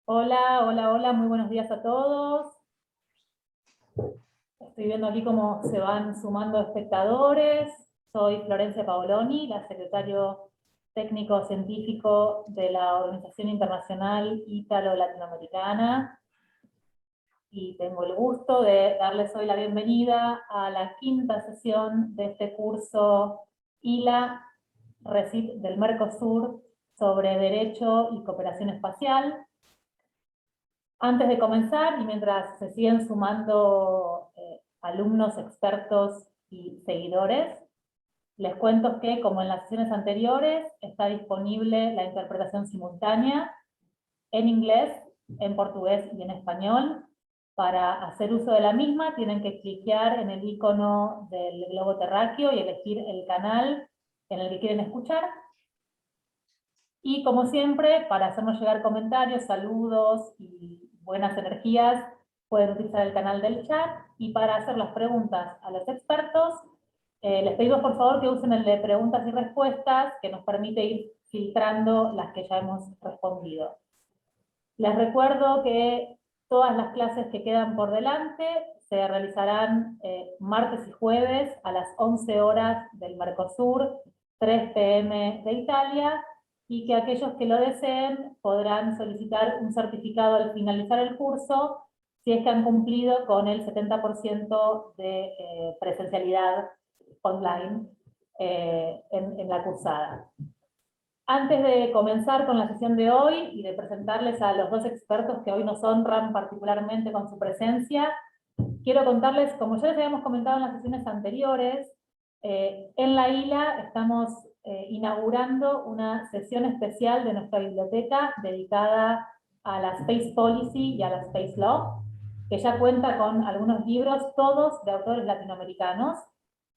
Hola, hola, hola, muy buenos días a todos. Estoy viendo aquí cómo se van sumando espectadores. Soy Florencia Paoloni, la secretario técnico científico de la Organización Internacional Ítalo-Latinoamericana, y tengo el gusto de darles hoy la bienvenida a la quinta sesión de este curso ILA RECIP del Mercosur sobre Derecho y Cooperación Espacial. Antes de comenzar, y mientras se siguen sumando alumnos, expertos y seguidores, les cuento que, como en las sesiones anteriores, está disponible la interpretación simultánea en inglés, en portugués y en español. Para hacer uso de la misma, tienen que cliquear en el icono del globo terráqueo y elegir el canal en el que quieren escuchar. Y como siempre, para hacernos llegar comentarios, saludos y buenas energías, pueden utilizar el canal del chat. Y para hacer las preguntas a los expertos, les pedimos por favor que usen el de preguntas y respuestas, que nos permite ir filtrando las que ya hemos respondido. Les recuerdo que todas las clases que quedan por delante se realizarán martes y jueves a las 11 horas del Mercosur, 3 p.m. de Italia, y que aquellos que lo deseen podrán solicitar un certificado al finalizar el curso si es que han cumplido con el 70% de presencialidad online en la cursada. Antes de comenzar con la sesión de hoy y de presentarles a los dos expertos que hoy nos honran particularmente con su presencia, quiero contarles, como ya les habíamos comentado en las sesiones anteriores, en la ILA estamos inaugurando una sesión especial de nuestra biblioteca dedicada a la Space Policy y a la Space Law, que ya cuenta con algunos libros, todos de autores latinoamericanos,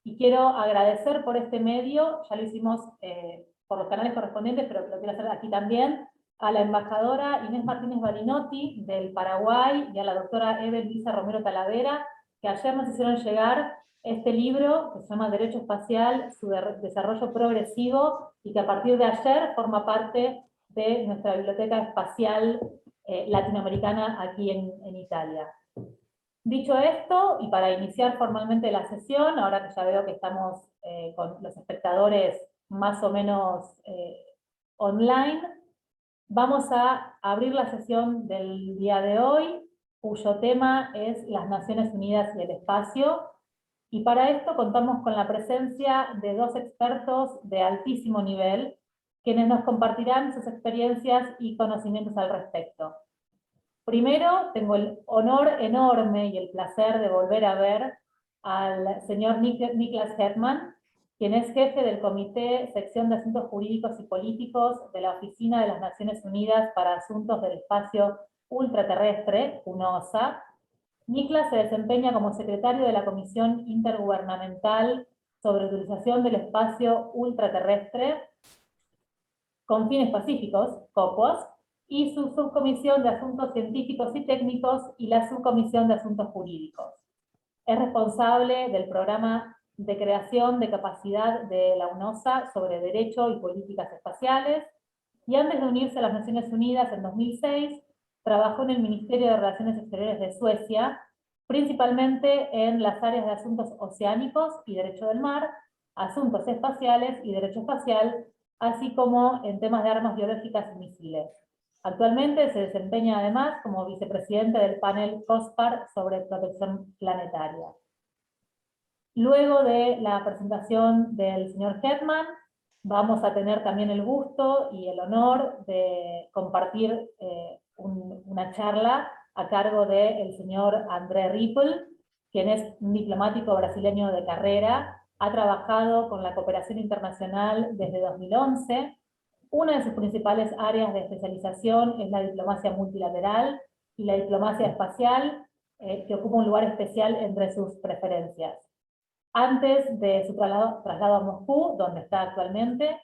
y quiero agradecer por este medio, ya lo hicimos por los canales correspondientes, pero lo quiero hacer aquí también, a la embajadora Inés Martínez Balinotti del Paraguay y a la doctora Eve Luisa Romero Talavera, que ayer nos hicieron llegar este libro que se llama Derecho Espacial, su desarrollo progresivo, y que a partir de ayer forma parte de nuestra biblioteca espacial latinoamericana aquí en Italia. Dicho esto, y para iniciar formalmente la sesión, ahora que ya veo que estamos con los espectadores más o menos online, vamos a abrir la sesión del día de hoy, cuyo tema es las Naciones Unidas y el espacio. Y para esto contamos con la presencia de dos expertos de altísimo nivel, quienes nos compartirán sus experiencias y conocimientos al respecto. Primero, tengo el honor enorme y el placer de volver a ver al señor Niklas Hetman, quien es jefe del Comité Sección de Asuntos Jurídicos y Políticos de la Oficina de las Naciones Unidas para Asuntos del Espacio Ultraterrestre, UNOSA. Niklas se desempeña como secretario de la Comisión Intergubernamental sobre Utilización del Espacio Ultraterrestre con Fines Pacíficos, COPOS, y su subcomisión de Asuntos Científicos y Técnicos y la subcomisión de Asuntos Jurídicos. Es responsable del programa de creación de capacidad de la UNOSA sobre Derecho y Políticas Espaciales, y antes de unirse a las Naciones Unidas en 2006, trabajó en el Ministerio de Relaciones Exteriores de Suecia, principalmente en las áreas de asuntos oceánicos y derecho del mar, asuntos espaciales y derecho espacial, así como en temas de armas biológicas y misiles. Actualmente se desempeña además como vicepresidente del panel COSPAR sobre protección planetaria. Luego de la presentación del señor Hetman, vamos a tener también el gusto y el honor de compartir una charla a cargo del señor André Rippel, quien es un diplomático brasileño de carrera, ha trabajado con la cooperación internacional desde 2011. Una de sus principales áreas de especialización es la diplomacia multilateral y la diplomacia espacial, que ocupa un lugar especial entre sus preferencias. Antes de su traslado a Moscú, donde está actualmente,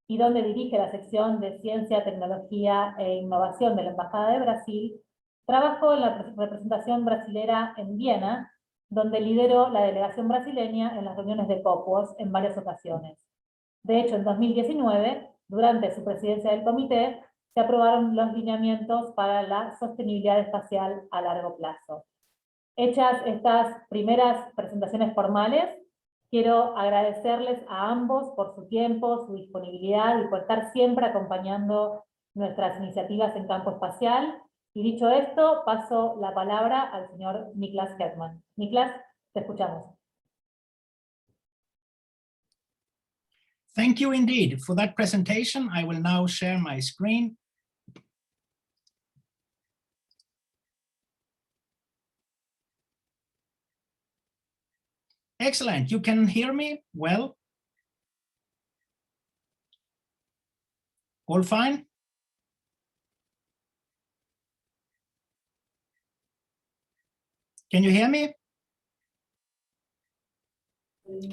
y donde dirige la sección de Ciencia, Tecnología e Innovación de la Embajada de Brasil, trabajó en la representación brasilera en Viena, donde lideró la delegación brasileña en las reuniones de COPUOS en varias ocasiones. De hecho, en 2019, durante su presidencia del comité, se aprobaron los lineamientos para la sostenibilidad espacial a largo plazo. Hechas estas primeras presentaciones formales, quiero agradecerles a ambos por su tiempo, su disponibilidad y por estar siempre acompañando nuestras iniciativas en campo espacial. Y dicho esto, paso la palabra al señor Niklas Hetman. Niklas, te escuchamos. Thank you indeed for that presentation. I will now share my screen. Excellent. You can hear me well? All fine? Can you hear me?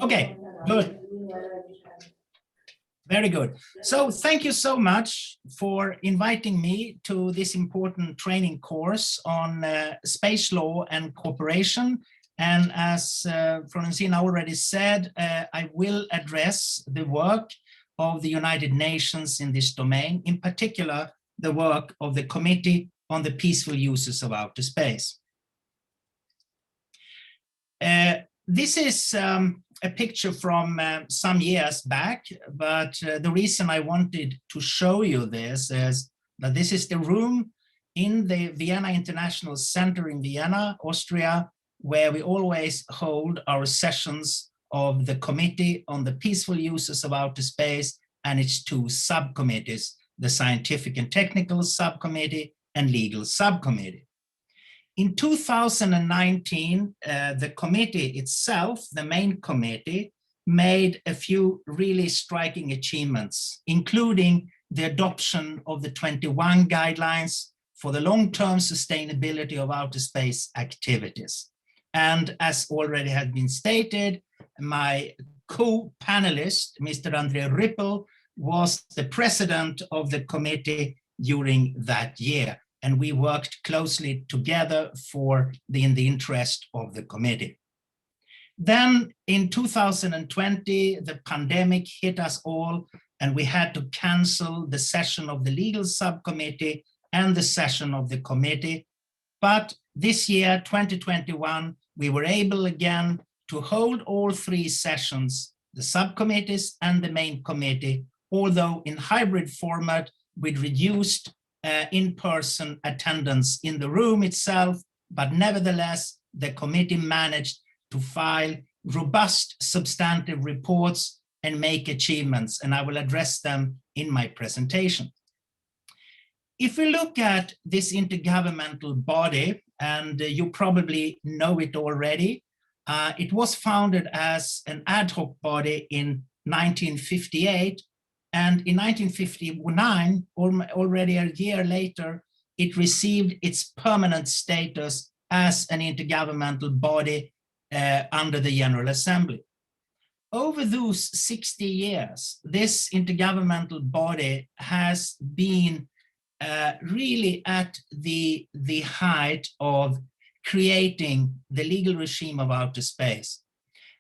Okay, good. Very good. So thank you so much for inviting me to this important training course on space law and cooperation. And as Francina already said, I will address the work of the United Nations in this domain, in particular, the work of the Committee on the Peaceful Uses of Outer Space. This is a picture from some years back, but the reason I wanted to show you this is that this is the room in the Vienna International Center in Vienna, Austria, where we always hold our sessions of the Committee on the Peaceful Uses of Outer Space and its two subcommittees, the Scientific and Technical Subcommittee and Legal Subcommittee. In 2019, the committee itself, the main committee, made a few really striking achievements, including the adoption of the 21 guidelines for the long-term sustainability of outer space activities. And as already had been stated, my co-panelist, Mr. André Rippel, was the president of the committee during that year. And we worked closely together in the interest of the committee. Then in 2020, the pandemic hit us all, and we had to cancel the session of the legal subcommittee and the session of the committee. But this year, 2021, we were able again to hold all three sessions, the subcommittees and the main committee, although in hybrid format with reduced in-person attendance in the room itself, but nevertheless, the committee managed to file robust substantive reports and make achievements, and I will address them in my presentation. If we look at this intergovernmental body, and you probably know it already, it was founded as an ad hoc body in 1958, and in 1959, already a year later, it received its permanent status as an intergovernmental body under the General Assembly. Over those 60 years, this intergovernmental body has been really at the height of creating the legal regime of outer space,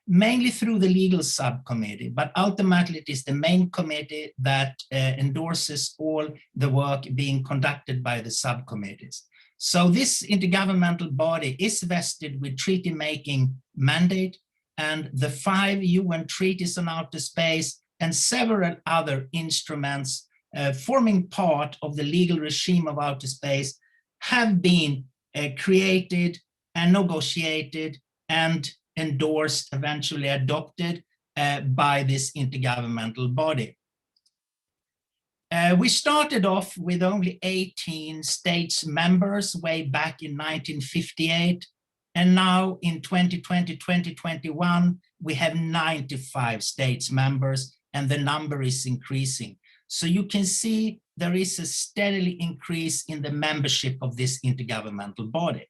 mainly through the legal subcommittee, but ultimately it is the main committee that endorses all the work being conducted by the subcommittees. So this intergovernmental body is vested with treaty-making mandate, and the 5 UN treaties on outer space and several other instruments forming part of the legal regime of outer space have been created and negotiated and endorsed, eventually adopted by this intergovernmental body. We started off with only 18 states members way back in 1958, and now in 2020, 2021, we have 95 states members, and the number is increasing. So you can see there is a steadily increase in the membership of this intergovernmental body.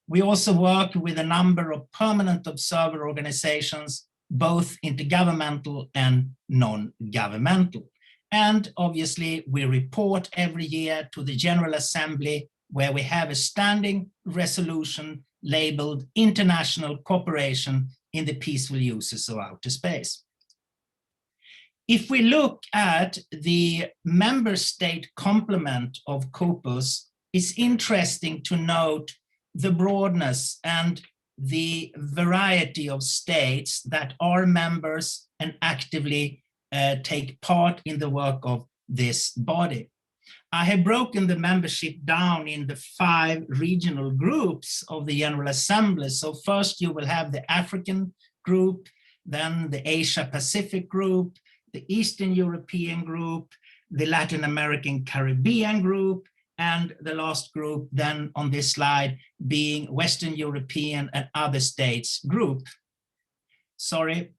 We also work with a number of permanent observer organizations, both intergovernmental and non-governmental. And obviously, we report every year to the General Assembly, where we have a standing resolution labeled International Cooperation in the Peaceful Uses of Outer Space. If we look at the member state complement of COPUS, it's interesting to note the broadness and the variety of states that are members and actively take part in the work of this body. I have broken the membership down in the 5 regional groups of the General Assembly. So first you will have the African group, then the Asia Pacific group, the Eastern European group, the Latin American Caribbean group, and the last group then on this slide being Western European and other states group. Sorry.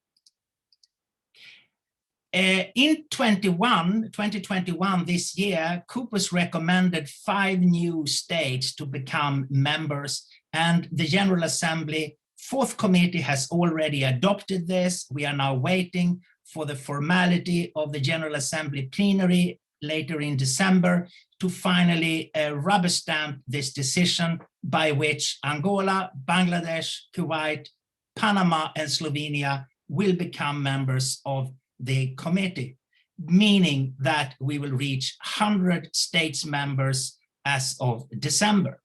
In 2021, this year, COPUS recommended 5 new states to become members, and the General Assembly 4th Committee has already adopted this. We are now waiting for the formality of the General Assembly plenary later in December to finally rubber stamp this decision by which Angola, Bangladesh, Kuwait, Panama, and Slovenia will become members of the committee, meaning that we will reach 100 states members as of December.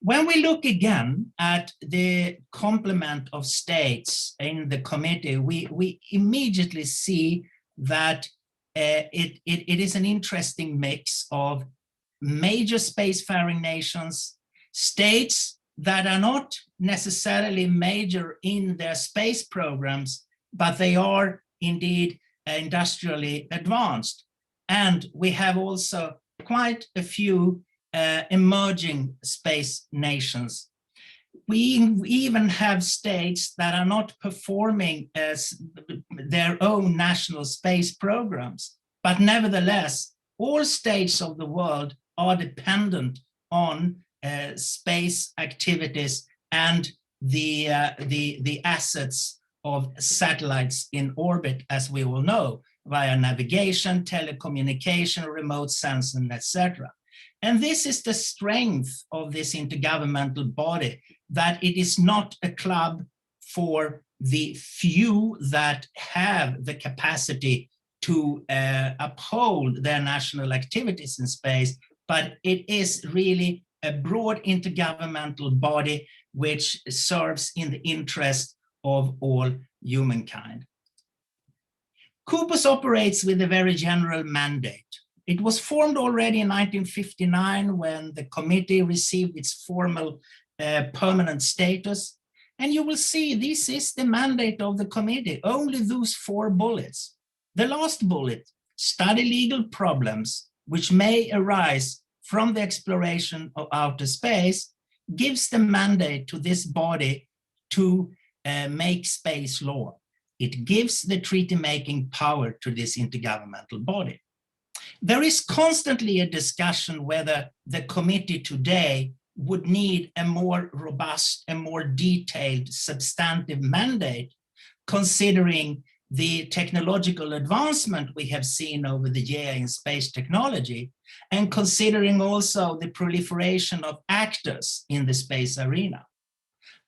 When we look again at the complement of states in the committee, we immediately see that it is an interesting mix of major spacefaring nations, states that are not necessarily major in their space programs, but they are indeed industrially advanced. And we have also quite a few emerging space nations. We even have states that are not performing as their own national space programs, but nevertheless, all states of the world are dependent on space activities and the assets of satellites in orbit, as we all know, via navigation, telecommunication, remote sensing, etc. And this is the strength of this intergovernmental body, that it is not a club for the few that have the capacity to uphold their national activities in space, but it is really a broad intergovernmental body which serves in the interest of all humankind. COPUS operates with a very general mandate. It was formed already in 1959 when the committee received its formal permanent status. And you will see this is the mandate of the committee, only those 4 bullets. The last bullet, study legal problems which may arise from the exploration of outer space, gives the mandate to this body to make space law. It gives the treaty-making power to this intergovernmental body. There is constantly a discussion whether the committee today would need a more robust and more detailed substantive mandate, considering the technological advancement we have seen over the year in space technology, and considering also the proliferation of actors in the space arena.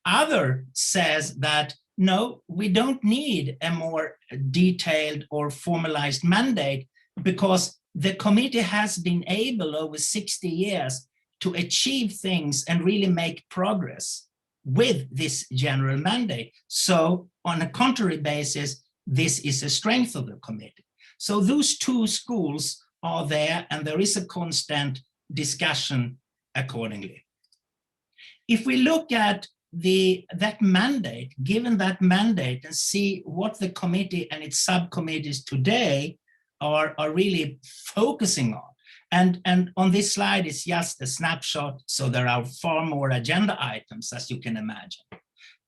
Other says that, no, we don't need a more detailed or formalized mandate because the committee has been able over 60 years to achieve things and really make progress with this general mandate. So on a contrary basis, this is a strength of the committee. So those 2 schools are there, and there is a constant discussion accordingly. If we look at that mandate, given that mandate, and see what the committee and its subcommittees today are really focusing on. And on this slide is just a snapshot, so there are far more agenda items, as you can imagine.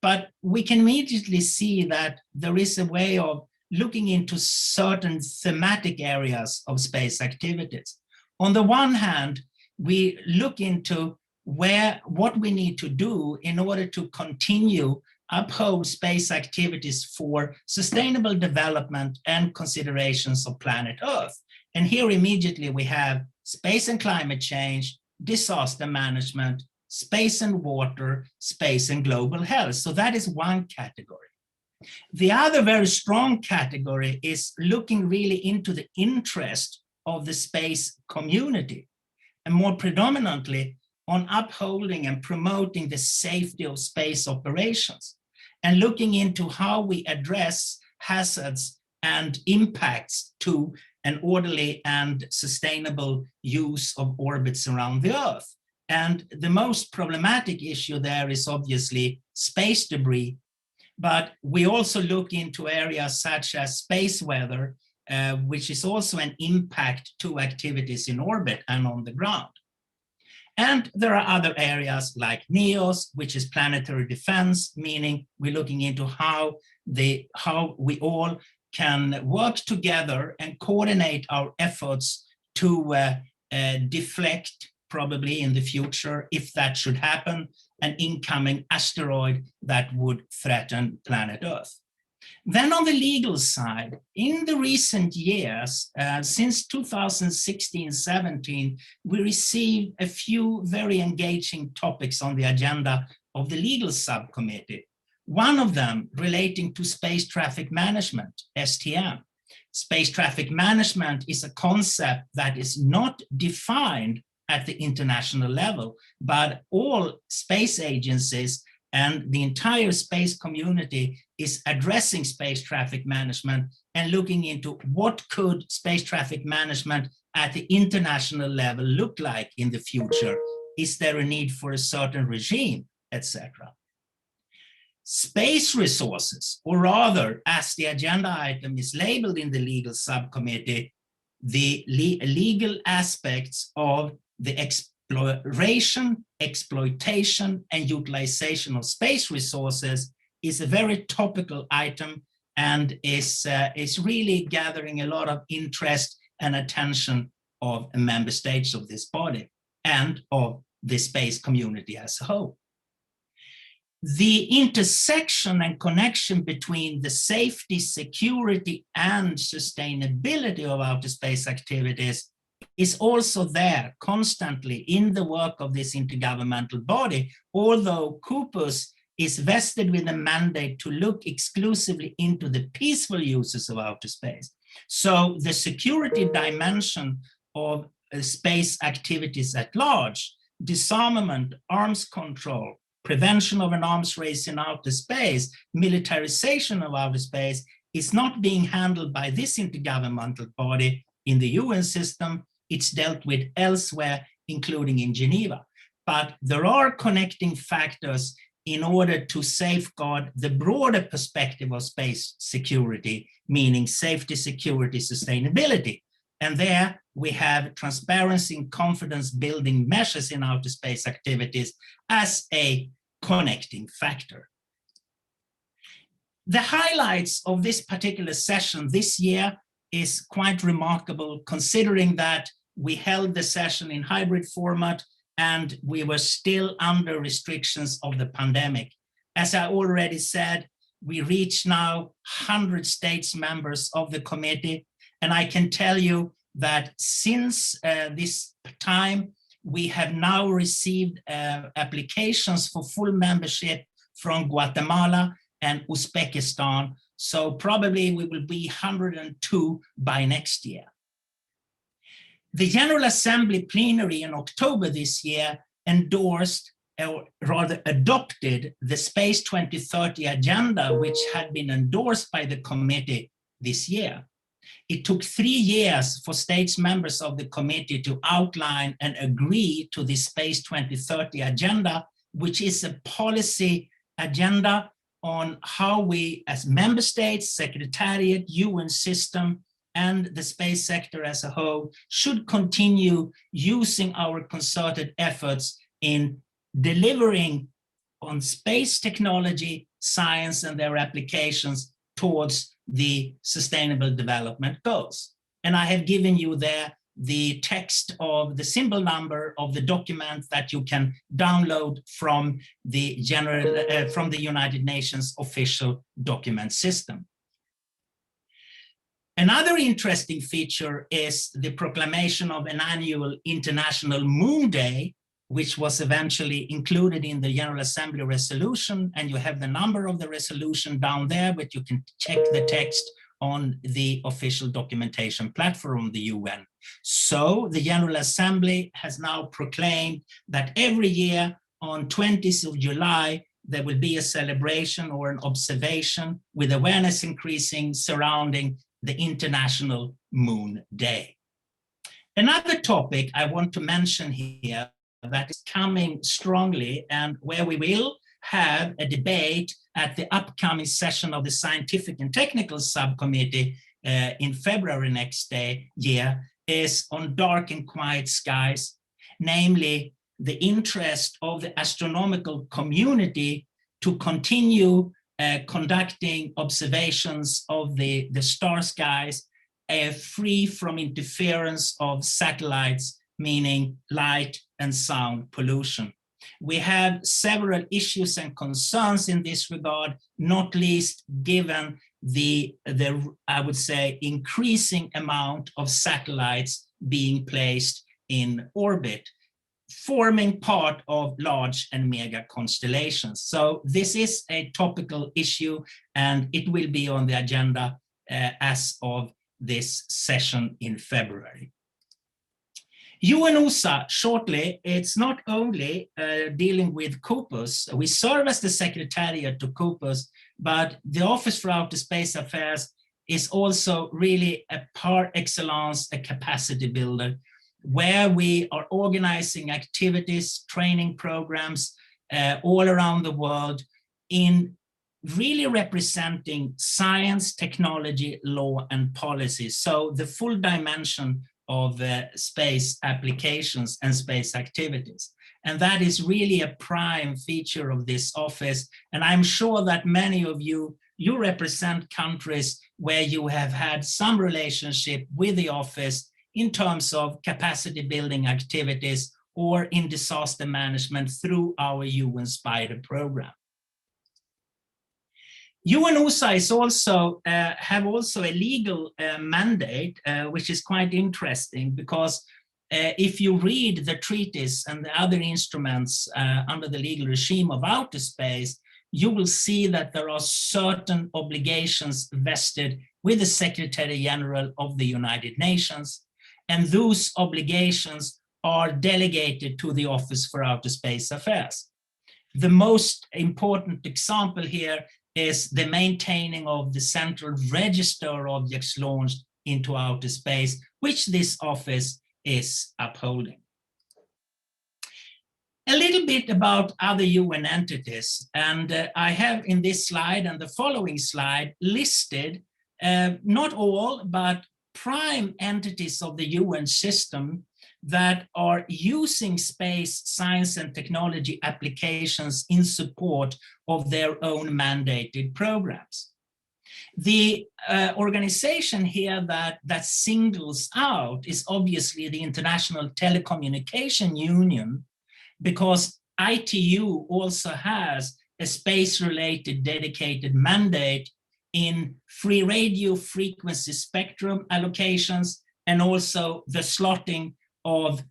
But we can immediately see that there is a way of looking into certain thematic areas of space activities. On the one hand, we look into what we need to do in order to continue uphold space activities for sustainable development and considerations of planet Earth. And here immediately we have space and climate change, disaster management, space and water, space and global health. So that is one category. The other very strong category is looking really into the interest of the space community, and more predominantly on upholding and promoting the safety of space operations, and looking into how we address hazards and impacts to an orderly and sustainable use of orbits around the Earth. And the most problematic issue there is obviously space debris, but we also look into areas such as space weather, which is also an impact to activities in orbit and on the ground. And there are other areas like NEOS, which is planetary defense, meaning we're looking into how we all can work together and coordinate our efforts to deflect, probably in the future, if that should happen, an incoming asteroid that would threaten planet Earth. Then on the legal side, in the recent years, since 2016-17, we received a few very engaging topics on the agenda of the legal subcommittee. One of them relating to space traffic management, STM. Space traffic management is a concept that is not defined at the international level, but all space agencies and the entire space community is addressing space traffic management and looking into what could space traffic management at the international level look like in the future. Is there a need for a certain regime, etc.? Space resources, or rather, as the agenda item is labeled in the legal subcommittee, the legal aspects of the exploration, exploitation, and utilization of space resources is a very topical item and is really gathering a lot of interest and attention of member states of this body and of the space community as a whole. The intersection and connection between the safety, security, and sustainability of outer space activities is also there constantly in the work of this intergovernmental body, although COPUS is vested with a mandate to look exclusively into the peaceful uses of outer space. So the security dimension of space activities at large, disarmament, arms control, prevention of an arms race in outer space, militarization of outer space is not being handled by this intergovernmental body in the UN system. It's dealt with elsewhere, including in Geneva. But there are connecting factors in order to safeguard the broader perspective of space security, meaning safety, security, sustainability. And there we have transparency and confidence building measures in outer space activities as a connecting factor. The highlights of this particular session this year is quite remarkable, considering that we held the session in hybrid format and we were still under restrictions of the pandemic. As I already said, we reach now 100 states members of the committee, and I can tell you that since this time, we have now received applications for full membership from Guatemala and Uzbekistan. So probably we will be 102 by next year. The General Assembly plenary in October this year endorsed, or rather adopted, the Space 2030 agenda, which had been endorsed by the committee this year. It took 3 years for states members of the committee to outline and agree to the Space 2030 agenda, which is a policy agenda on how we as member states, Secretariat, UN system, and the space sector as a whole should continue using our concerted efforts in delivering on space technology, science, and their applications towards the Sustainable Development Goals. And I have given you there the text of the symbol number of the document that you can download from the United Nations official document system. Another interesting feature is the proclamation of an annual International Moon Day which was eventually included in the General Assembly resolution, and you have the number of the resolution down there, but you can check the text on the official documentation platform of the UN. So the General Assembly has now proclaimed that every year on 20th of July, there will be a celebration or an observation with awareness increasing surrounding the International Moon Day. Another topic I want to mention here that is coming strongly and where we will have a debate at the upcoming session of the Scientific and Technical Subcommittee in February next year is on dark and quiet skies, namely the interest of the astronomical community to continue conducting observations of the star skies free from interference of satellites, meaning light and sound pollution. We have several issues and concerns in this regard, not least given the I would say, increasing amount of satellites being placed in orbit, forming part of large and mega constellations. So this is a topical issue, and it will be on the agenda as of this session in February. UN-OSA, shortly, it's not only dealing with COPUS. We serve as the secretariat to COPUS, but the Office for Outer Space Affairs is also really a par excellence, a capacity builder, where we are organizing activities, training programs all around the world in really representing science, technology, law, and policy. So the full dimension of space applications and space activities. And that is really a prime feature of this office. And I'm sure that many of you represent countries where you have had some relationship with the office in terms of capacity building activities or in disaster management through our UN SPIDER program. UN-OSA is also have also a legal mandate, which is quite interesting because if you read the treaties and the other instruments under the legal regime of outer space, you will see that there are certain obligations vested with the Secretary General of the United Nations, and those obligations are delegated to the Office for Outer Space Affairs. The most important example here is the maintaining of the central register of objects launched into outer space, which this office is upholding. A little bit about other UN entities, and I have in this slide and the following slide listed not all, but prime entities of the UN system that are using space science and technology applications in support of their own mandated programs. The organization here that singles out is obviously the International Telecommunication Union, because ITU also has a space-related dedicated mandate in free radio frequency spectrum allocations and also the slotting of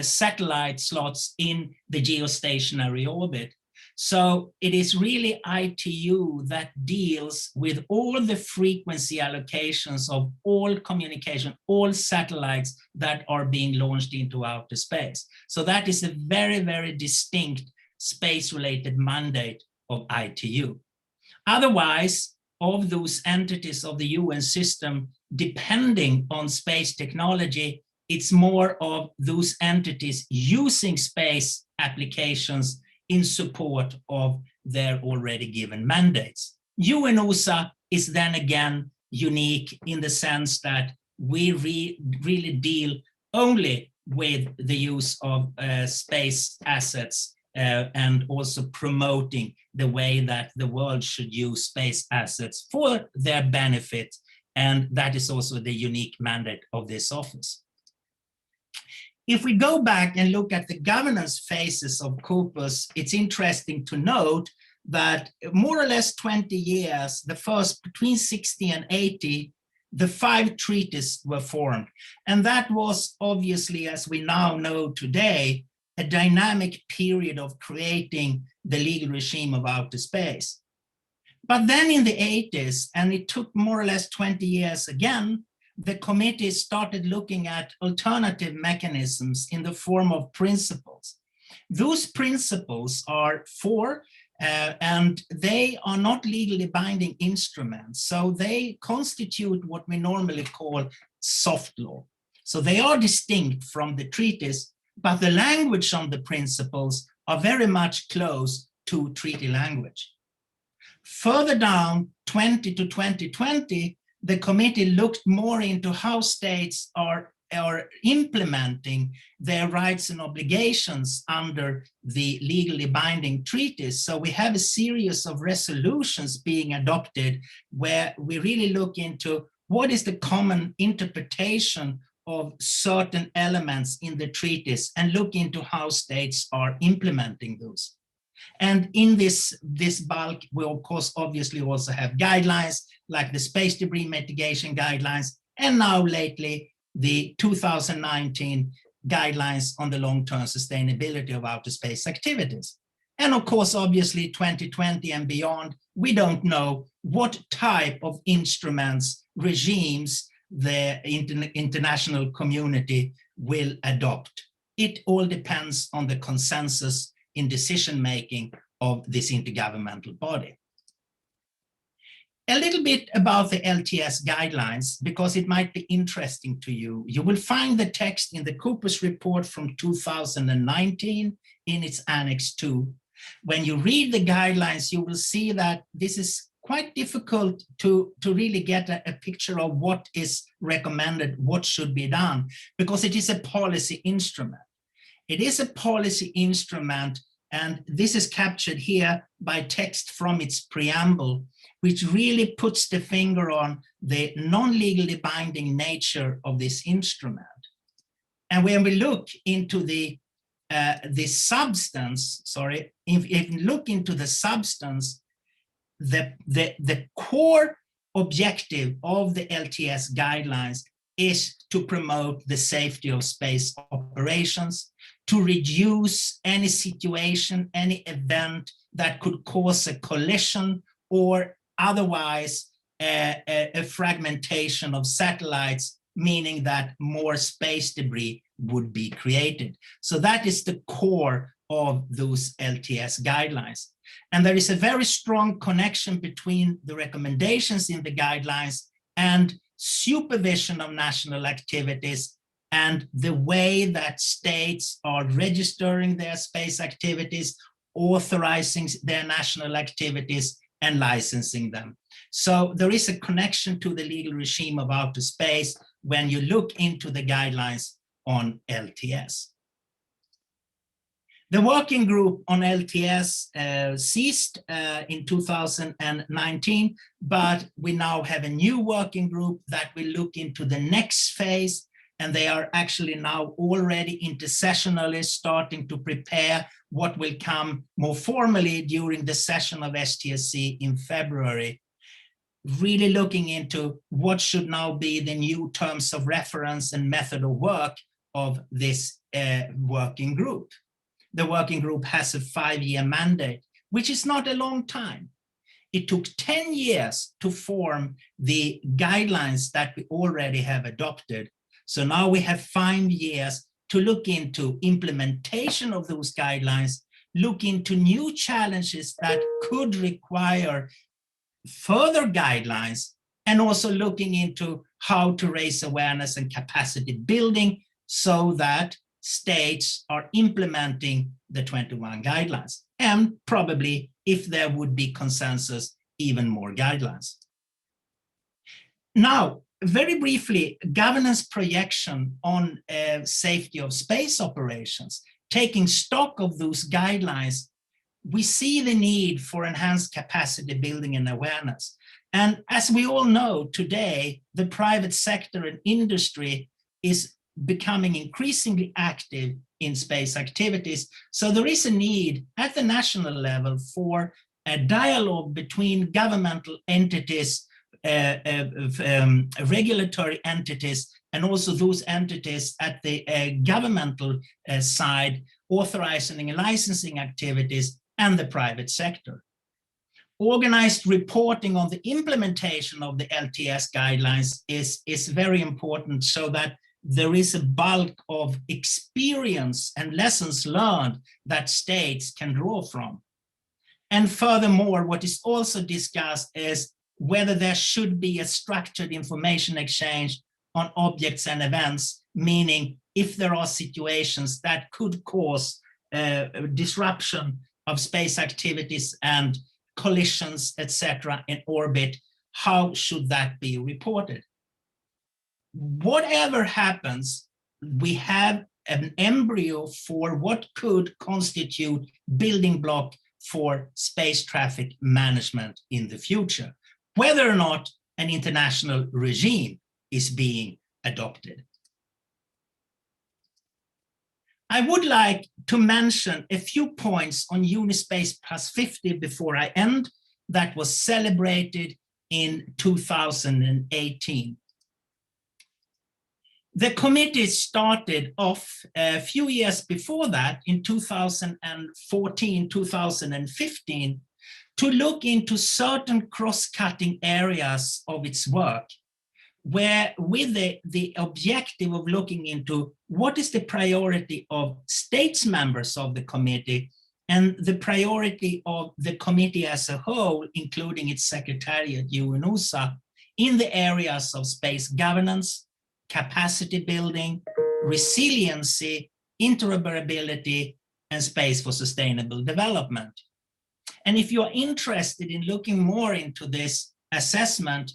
satellite slots in the geostationary orbit. So it is really ITU that deals with all the frequency allocations of all communication, all satellites that are being launched into outer space. So that is a very, very distinct space-related mandate of ITU. Otherwise, of those entities of the UN system depending on space technology, it's more of those entities using space applications in support of their already given mandates. UN-OSA is then again unique in the sense that we really deal only with the use of space assets and also promoting the way that the world should use space assets for their benefit. And that is also the unique mandate of this office. If we go back and look at the governance phases of COPUS, it's interesting to note that more or less 20 years, the first between 60 and 80, the 5 treaties were formed. And that was obviously, as we now know today, a dynamic period of creating the legal regime of outer space. But then in the 80s, and it took more or less 20 years again, the committee started looking at alternative mechanisms in the form of principles. Those principles are four, and they are not legally binding instruments. So they constitute what we normally call soft law. So they are distinct from the treaties, but the language on the principles are very much close to treaty language. Further down, 20 to 2020, the committee looked more into how states are implementing their rights and obligations under the legally binding treaties. So we have a series of resolutions being adopted where we really look into what is the common interpretation of certain elements in the treaties and look into how states are implementing those. And in this bulk, we of course obviously also have guidelines like the space debris mitigation guidelines, and now lately the 2019 guidelines on the long-term sustainability of outer space activities. And of course, obviously 2020 and beyond, we don't know what type of instruments, regimes the international community will adopt. It all depends on the consensus in decision-making of this intergovernmental body. A little bit about the LTS guidelines, because it might be interesting to you. You will find the text in the Coopers report from 2019 in its Annex 2. When you read the guidelines, you will see that this is quite difficult to really get a picture of what is recommended, what should be done, because it is a policy instrument. It is a policy instrument, and this is captured here by text from its preamble, which really puts the finger on the non-legally binding nature of this instrument. And when we look into the substance, if you look into the substance, the core objective of the LTS guidelines is to promote the safety of space operations, to reduce any situation, any event that could cause a collision or otherwise a fragmentation of satellites, meaning that more space debris would be created. So that is the core of those LTS guidelines. And there is a very strong connection between the recommendations in the guidelines and supervision of national activities and the way that states are registering their space activities, authorizing their national activities, and licensing them. So there is a connection to the legal regime of outer space when you look into the guidelines on LTS. The working group on LTS ceased in 2019, but we now have a new working group that will look into the next phase, and they are actually now already intersessionally starting to prepare what will come more formally during the session of STSC in February, really looking into what should now be the new terms of reference and method of work of this working group. The working group has a 5-year mandate, which is not a long time. It took 10 years to form the guidelines that we already have adopted. So now we have 5 years to look into implementation of those guidelines, look into new challenges that could require further guidelines, and also looking into how to raise awareness and capacity building so that states are implementing the 21 guidelines, and probably, if there would be consensus, even more guidelines. Now, very briefly, governance projection on safety of space operations. Taking stock of those guidelines, we see the need for enhanced capacity building and awareness. And as we all know today, the private sector and industry is becoming increasingly active in space activities. So there is a need at the national level for a dialogue between governmental entities, regulatory entities, and also those entities at the governmental side, authorizing and licensing activities, and the private sector. Organized reporting on the implementation of the LTS guidelines is very important, so that there is a bulk of experience and lessons learned that states can draw from. And furthermore, what is also discussed is whether there should be a structured information exchange on objects and events, meaning if there are situations that could cause disruption of space activities and collisions, etc., in orbit, how should that be reported? Whatever happens, we have an embryo for what could constitute building block for space traffic management in the future, whether or not an international regime is being adopted. I would like to mention a few points on Unispace Plus 50 before I end, that was celebrated in 2018. The committee started off a few years before that, in 2014, 2015, to look into certain cross-cutting areas of its work, where with the objective of looking into what is the priority of states members of the committee and the priority of the committee as a whole, including its secretariat, UNOSA, in the areas of space governance, capacity building, resiliency, interoperability, and space for sustainable development. And if you're interested in looking more into this assessment,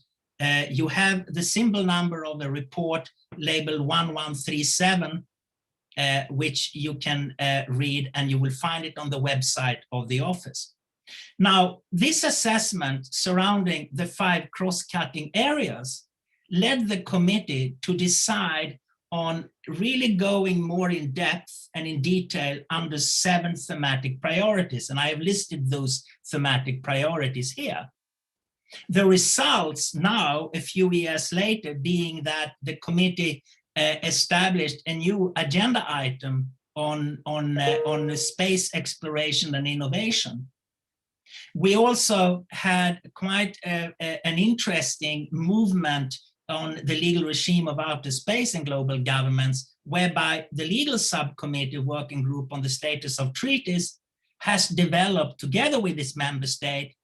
you have the symbol number of the report labeled 1137, which you can read, and you will find it on the website of the office. Now, this assessment surrounding the 5 cross-cutting areas led the committee to decide on really going more in depth and in detail under 7 thematic priorities, and I have listed those thematic priorities here. The results now, a few years later, being that the committee established a new agenda item on space exploration and innovation. We also had quite an interesting movement on the legal regime of outer space and global governments, whereby the legal subcommittee working group on the status of treaties has developed, together with its member state,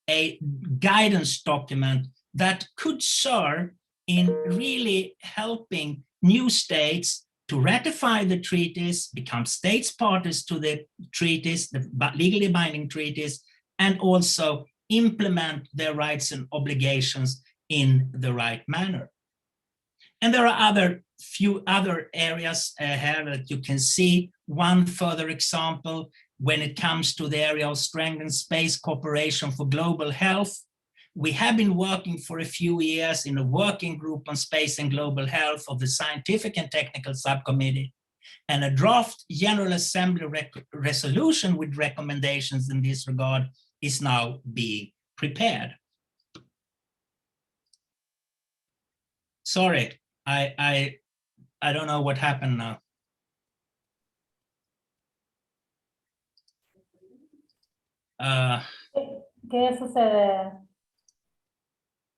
a guidance document that could serve in really helping new states to ratify the treaties, become states parties to the treaties, the legally binding treaties, and also implement their rights and obligations in the right manner. And there are few other areas here that you can see. One further example, when it comes to the area of strengthened space cooperation for global health, we have been working for a few years in a working group on space and global health of the Scientific and Technical Subcommittee, and a draft General Assembly resolution with recommendations in this regard is now being prepared. Sorry, I don't know what happened now. ¿Qué sucede?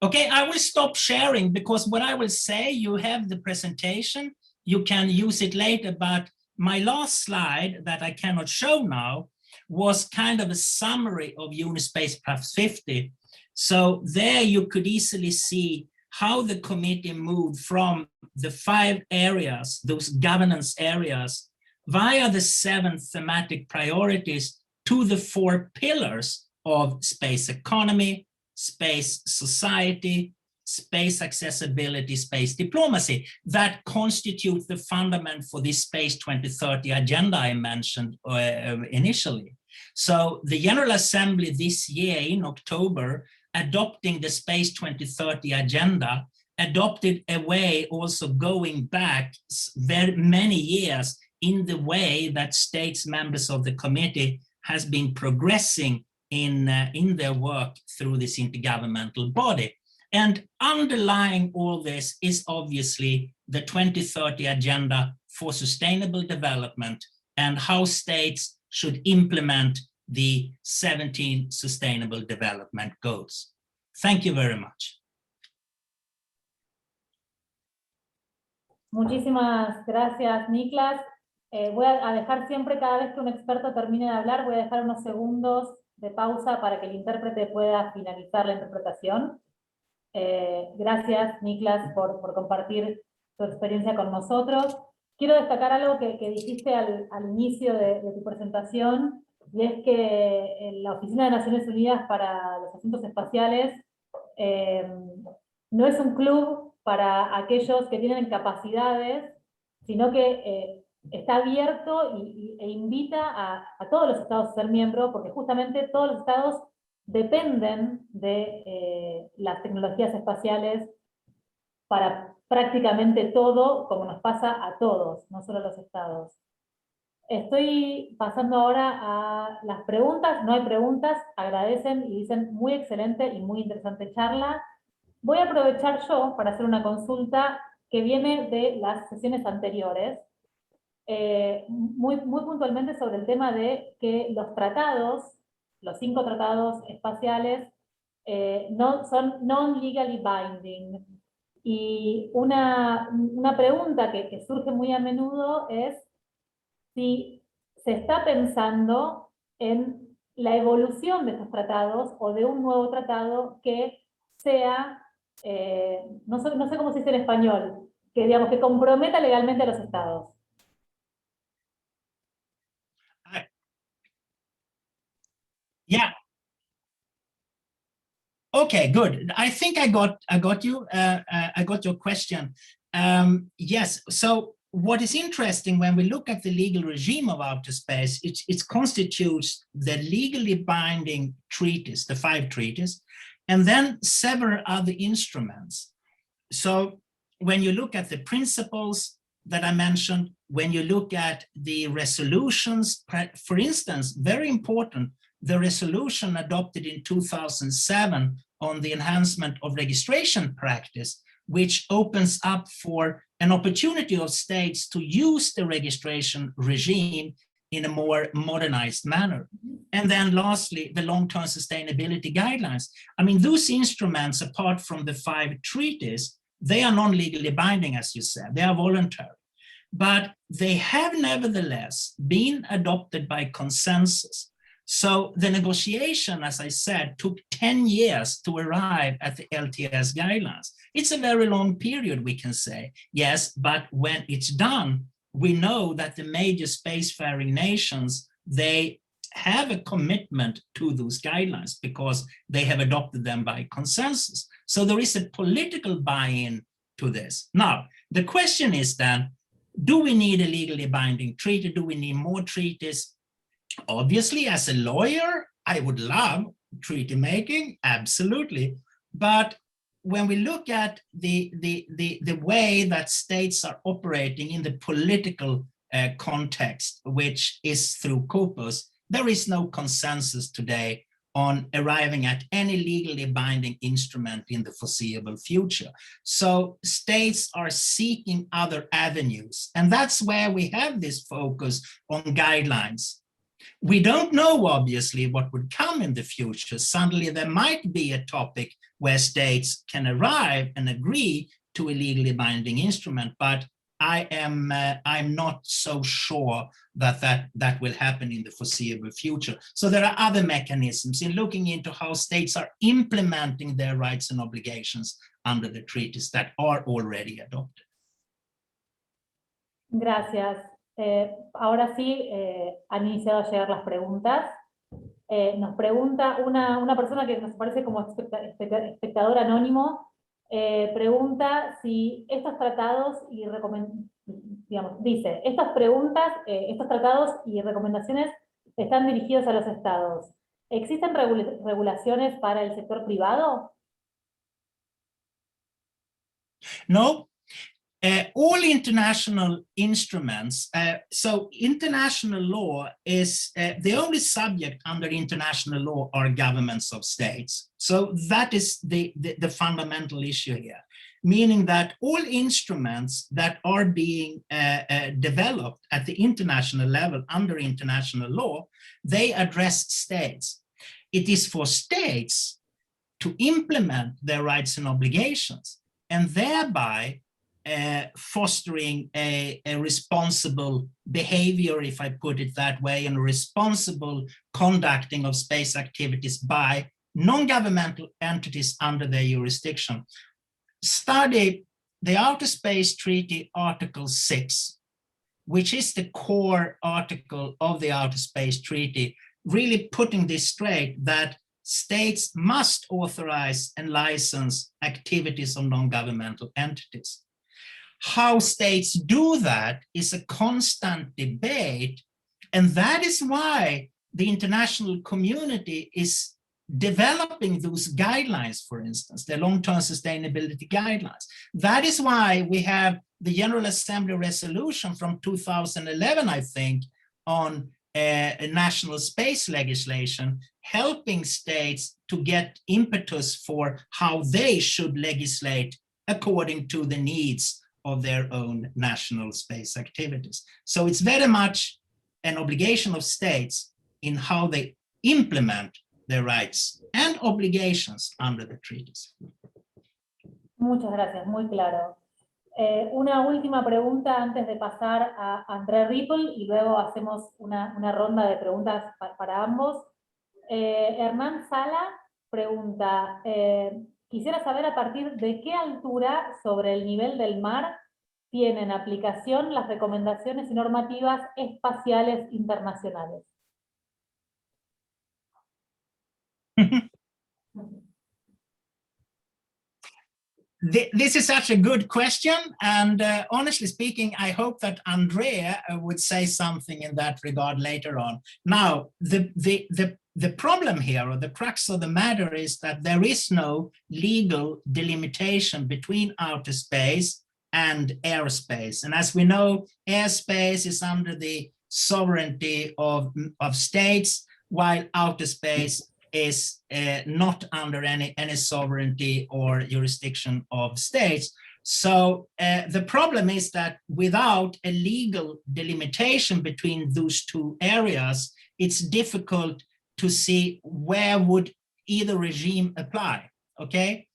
Okay, I will stop sharing, because what I will say, you have the presentation, you can use it later, but my last slide that I cannot show now was kind of a summary of Unispace Plus 50. So there you could easily see how the committee moved from the 5 areas, those governance areas, via the 7 thematic priorities to the 4 pillars of space economy, space society, space accessibility, space diplomacy, that constitute the fundament for this Space 2030 agenda I mentioned initially. So the General Assembly this year in October, adopting the Space 2030 agenda, adopted a way also going back very many years in the way that states members of the committee has been progressing in their work through this intergovernmental body. And underlying all this is obviously the 2030 Agenda for Sustainable Development, and how states should implement the 17 Sustainable Development Goals. Thank you very much. Muchísimas gracias, Niklas. Voy a dejar siempre, cada vez que un experto termine de hablar, voy a dejar unos segundos de pausa para que el intérprete pueda finalizar la interpretación. Gracias, Niklas, por compartir tu experiencia con nosotros. Quiero destacar algo que dijiste al inicio de tu presentación, y es que la Oficina de Naciones Unidas para los Asuntos Espaciales no es un club para aquellos que tienen capacidades, sino que está abierto e invita a todos los estados a ser miembros, porque justamente todos los estados dependen de las tecnologías espaciales para prácticamente todo, como nos pasa a todos, no solo a los estados. Estoy pasando ahora a las preguntas. No hay preguntas, agradecen y dicen muy excelente y muy interesante charla. Voy a aprovechar yo para hacer una consulta que viene de las sesiones anteriores, muy puntualmente sobre el tema de que los tratados, los 5 tratados espaciales, son non-legally binding. Y una pregunta que surge muy a menudo es si se está pensando en la evolución de estos tratados o de un nuevo tratado que sea, no sé cómo se dice en español, que digamos que comprometa legalmente a los estados. Yeah. Okay, good. I think I got you. I got your question. Yes. So what is interesting when we look at the legal regime of outer space, it constitutes the legally binding treaties, the 5 treaties, and then several other instruments. So when you look at the principles that I mentioned, when you look at the resolutions, for instance, very important, the resolution adopted in 2007 on the enhancement of registration practice, which opens up for an opportunity of states to use the registration regime in a more modernized manner. And then lastly, the long-term sustainability guidelines. I mean, those instruments, apart from the 5 treaties, they are non-legally binding, as you said, they are voluntary. But they have nevertheless been adopted by consensus. So the negotiation, as I said, took 10 years to arrive at the LTS guidelines. It's a very long period, we can say, yes, but when it's done, we know that the major spacefaring nations, they have a commitment to those guidelines because they have adopted them by consensus. So there is a political buy-in to this. Now, the question is then, do we need a legally binding treaty? Do we need more treaties? Obviously, as a lawyer, I would love treaty making, absolutely. But when we look at the way that states are operating in the political context, which is through COPUOS, there is no consensus today on arriving at any legally binding instrument in the foreseeable future. So states are seeking other avenues, and that's where we have this focus on guidelines. We don't know, obviously, what would come in the future. Suddenly there might be a topic where states can arrive and agree to a legally binding instrument, but I'm not so sure that will happen in the foreseeable future. So there are other mechanisms in looking into how states are implementing their rights and obligations under the treaties that are already adopted. Gracias. Ahora sí, han iniciado a llegar las preguntas. Nos pregunta una persona que nos parece como espectador anónimo, pregunta si estos tratados y dice, estos tratados y recomendaciones están dirigidos a los estados. ¿Existen regulaciones para el sector privado? No. All international instruments, so international law is, the only subject under international law are governments of states. So that is the fundamental issue here. meaning that all instruments that are being developed at the international level under international law, they address states. It is for states to implement their rights and obligations, and thereby fostering a responsible behavior, if I put it that way, and responsible conducting of space activities by non-governmental entities under their jurisdiction. Study the Outer Space Treaty Article 6, which is the core article of the Outer Space Treaty, really putting this straight, that states must authorize and license activities of non-governmental entities. How states do that is a constant debate, and that is why the international community is developing those guidelines, for instance, the long-term sustainability guidelines. That is why we have the General Assembly resolution from 2011, I think, on a national space legislation, helping states to get impetus for how they should legislate according to the needs of their own national space activities. So it's very much an obligation of states in how they implement their rights and obligations under the treaties. Muchas gracias, muy claro. Una última pregunta antes de pasar a André Ripoll y luego hacemos una ronda de preguntas para ambos. Hernán Sala pregunta, quisiera saber a partir de qué altura sobre el nivel del mar tienen aplicación las recomendaciones y normativas espaciales internacionales. This is such a good question, and honestly speaking, I hope that Andrea would say something in that regard later on. Now, the problem here, or the crux of the matter, is that there is no legal delimitation between outer space and airspace. And as we know, airspace is under the sovereignty of states, while outer space is not under any sovereignty or jurisdiction of states. So the problem is that without a legal delimitation between those two areas, it's difficult to see where would either regime apply, okay?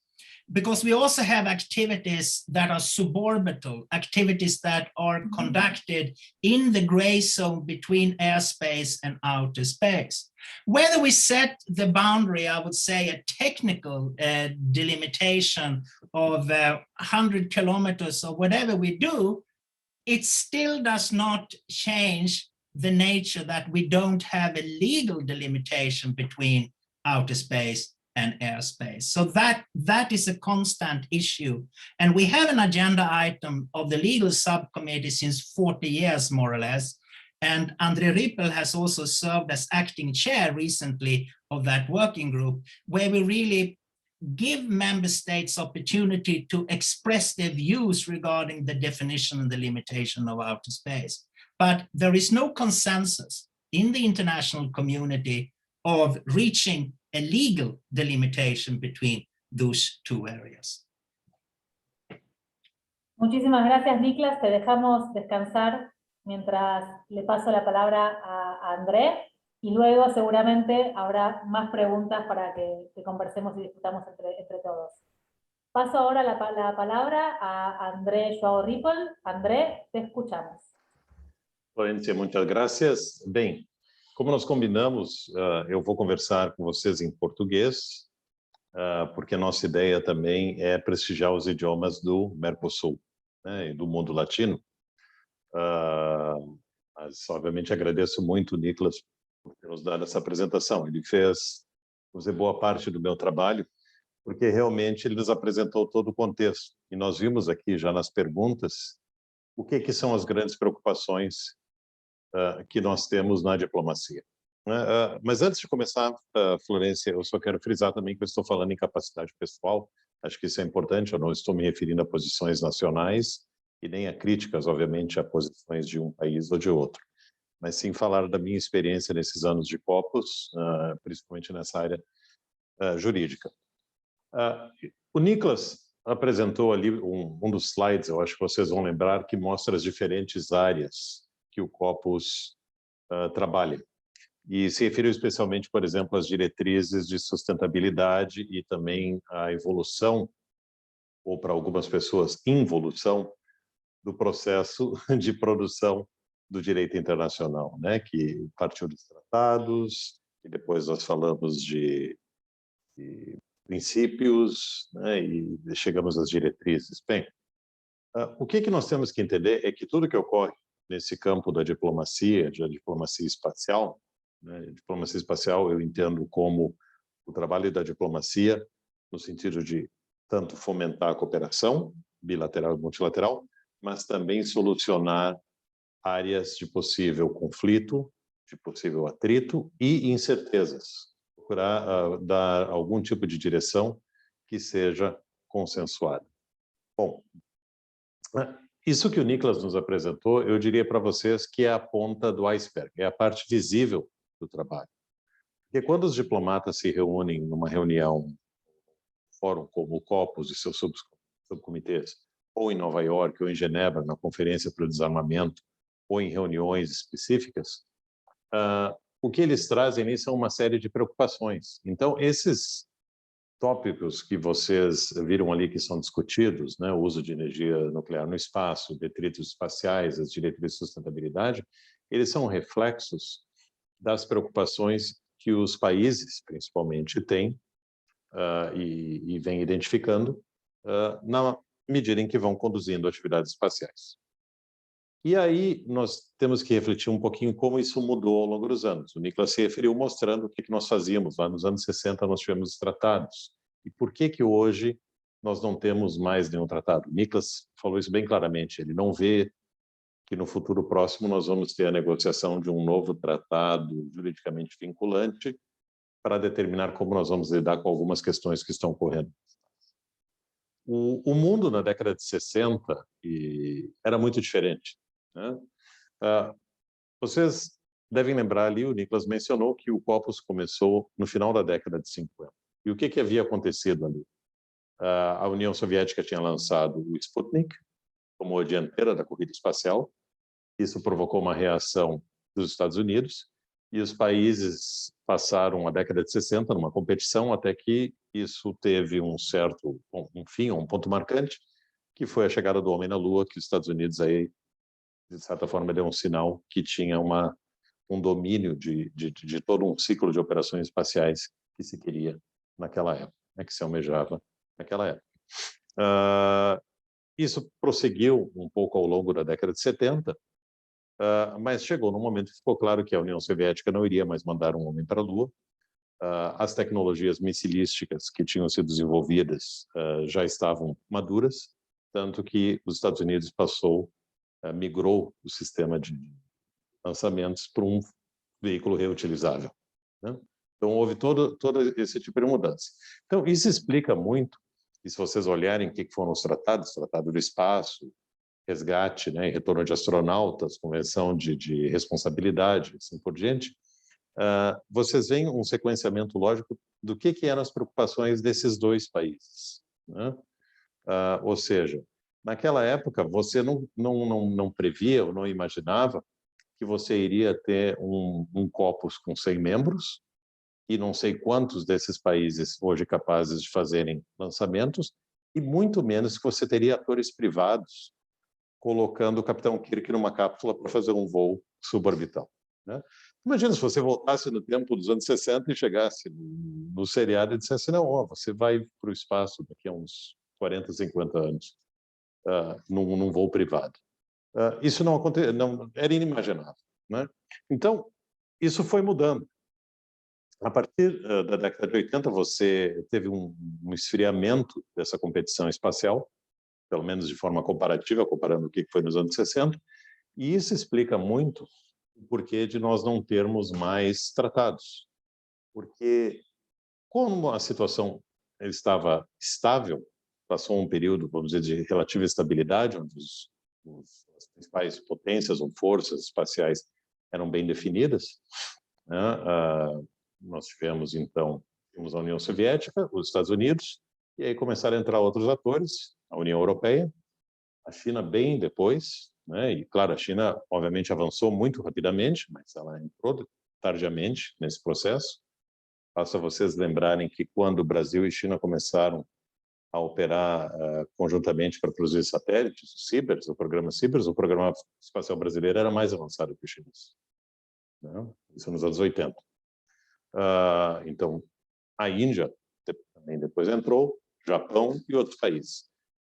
Because we also have activities that are suborbital, activities that are conducted in the gray zone between airspace and outer space. Whether we set the boundary, I would say a technical delimitation of 100 kilometers or whatever we do, it still does not change the nature that we don't have a legal delimitation between outer space and airspace. So that is a constant issue. And we have an agenda item of the legal subcommittee since 40 years, more or less. And André Ripoll has also served as acting chair recently of that working group, where we really give member states opportunity to express their views regarding the definition and the limitation of outer space. But there is no consensus in the international community of reaching a legal delimitation between those two areas. Muchísimas gracias, Niklas. Te dejamos descansar mientras le paso la palabra a André, y luego seguramente habrá más preguntas para que conversemos y discutamos entre todos. Paso ahora la palabra a André João Ripoll. André, te escuchamos. Florência, muitas gracias. Bem, como nós combinamos, eu vou conversar com vocês em português, porque a nossa ideia também é prestigiar os idiomas do Mercosul, né, e do mundo latino. Mas, obviamente, agradeço muito o Niklas por ter nos dado essa apresentação. Ele fez boa parte do meu trabalho, porque realmente ele nos apresentou todo o contexto. E nós vimos aqui já nas perguntas o que são as grandes preocupações que nós temos na diplomacia. Mas antes de começar, Florência, eu só quero frisar também que eu estou falando em capacidade pessoal. Acho que isso é importante, eu não estou me referindo a posições nacionais e nem a críticas, obviamente, a posições de um país ou de outro, mas sim falar da minha experiência nesses anos de Copos, principalmente nessa área jurídica. O Niklas apresentou ali um dos slides, eu acho que vocês vão lembrar, que mostra as diferentes áreas que o Corpus trabalha. E se referiu especialmente, por exemplo, às diretrizes de sustentabilidade e também à evolução, ou para algumas pessoas, involução, do processo de produção do direito internacional, né? Que partiu dos tratados, e depois nós falamos de princípios, né? E chegamos às diretrizes. Bem, o que nós temos que entender é que tudo que ocorre nesse campo da diplomacia espacial, né? Diplomacia espacial eu entendo como o trabalho da diplomacia no sentido de tanto fomentar a cooperação bilateral e multilateral, mas também solucionar áreas de possível conflito, de possível atrito e incertezas. Procurar dar algum tipo de direção que seja consensuada. Bom, isso que o Nicolas nos apresentou, eu diria para vocês que é a ponta do iceberg, é a parte visível do trabalho. Porque quando os diplomatas se reúnem numa reunião, fórum como o Corpus e seus subcomitês, ou em Nova York, ou em Genebra, na Conferência para o Desarmamento, ou em reuniões específicas, o que eles trazem ali são uma série de preocupações. Então, esses tópicos que vocês viram ali que são discutidos, né, o uso de energia nuclear no espaço, detritos espaciais, as diretrizes de sustentabilidade, eles são reflexos das preocupações que os países, principalmente, têm e vêm identificando na medida em que vão conduzindo atividades espaciais. E aí nós temos que refletir um pouquinho como isso mudou ao longo dos anos. O Nicolas se referiu mostrando o que nós fazíamos. Lá nos anos 60 nós tivemos os tratados. E por que hoje nós não temos mais nenhum tratado? O Nicolas falou isso bem claramente. Ele não vê que no futuro próximo nós vamos ter a negociação de um novo tratado juridicamente vinculante para determinar como nós vamos lidar com algumas questões que estão ocorrendo. O mundo na década de 60 era muito diferente, né? Vocês devem lembrar ali, o Nicolas mencionou que o Corpus começou no final da década de 50. E o que havia acontecido ali? A União Soviética tinha lançado o Sputnik como a dianteira da corrida espacial. Isso provocou uma reação dos Estados Unidos e os países passaram a década de 60 numa competição até que isso teve um fim, um ponto marcante, que foi a chegada do homem na Lua, que os Estados Unidos aí, de certa forma, deu um sinal que tinha um domínio de todo um ciclo de operações espaciais que se queria naquela época, né, que se almejava naquela época. Isso prosseguiu um pouco ao longo da década de 70, mas chegou num momento que ficou claro que a União Soviética não iria mais mandar um homem para a Lua. As tecnologias missilísticas que tinham sido desenvolvidas já estavam maduras, tanto que os Estados Unidos migrou o sistema de lançamentos para um veículo reutilizável, né? Então, houve todo esse tipo de mudança. Então, isso explica muito, e se vocês olharem o que foram os tratados, Tratado do Espaço, resgate, né, e retorno de astronautas, convenção de responsabilidade, assim por diante, vocês veem um sequenciamento lógico do que eram as preocupações desses dois países, né? Ou seja, naquela época você não previa ou não imaginava que você iria ter um Corpus com 100 membros e não sei quantos desses países hoje capazes de fazerem lançamentos, e muito menos que você teria atores privados colocando o Capitão Kirk numa cápsula para fazer um voo suborbital, né? Imagina se você voltasse no tempo dos anos 60 e chegasse no seriado e dissesse, não, você vai para o espaço daqui a uns 40, 50 anos, num voo privado. Isso não era inimaginável, né? Então, isso foi mudando. A partir da década de 80, você teve um esfriamento dessa competição espacial, pelo menos de forma comparativa, comparando o que foi nos anos 60, e isso explica muito o porquê de nós não termos mais tratados. Porque, como a situação estava estável, passou um período, vamos dizer, de relativa estabilidade, onde as principais potências ou forças espaciais eram bem definidas, né? Nós tivemos, então, a União Soviética, os Estados Unidos E aí começaram a entrar outros atores, a União Europeia, a China bem depois, né? E claro, a China obviamente avançou muito rapidamente, mas ela entrou tardiamente nesse processo. Basta vocês lembrarem que quando o Brasil e China começaram a operar conjuntamente para produzir satélites, o programa espacial brasileiro era mais avançado que o chinês, né? Isso nos anos 80. Então, a Índia também depois entrou, Japão e outros países.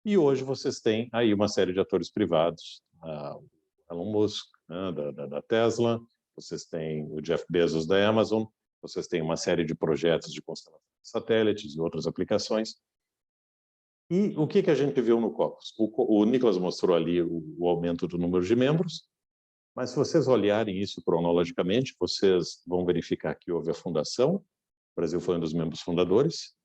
E hoje vocês têm aí uma série de atores privados, Elon Musk, né, da Tesla, vocês têm o Jeff Bezos da Amazon, vocês têm uma série de projetos de constelação de satélites e outras aplicações. E o que a gente viu no Cocos? O Nicolas mostrou ali o aumento do número de membros, mas se vocês olharem isso cronologicamente, vocês vão verificar que houve a fundação, o Brasil foi um dos membros fundadores,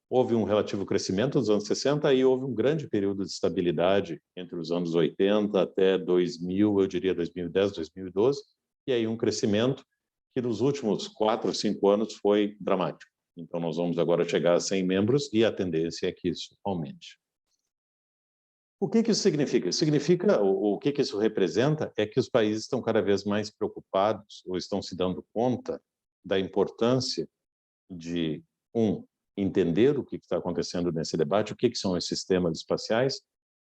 houve um relativo crescimento nos anos 60 e houve um grande período de estabilidade entre os anos 80 até 2000, eu diria 2010, 2012, e aí um crescimento que nos últimos 4 ou 5 anos foi dramático. Então, nós vamos agora chegar a 100 membros e a tendência é que isso aumente. O que isso significa? O que isso representa é que os países estão cada vez mais preocupados ou estão se dando conta da importância de, entender o que está acontecendo nesse debate, o que são esses sistemas espaciais,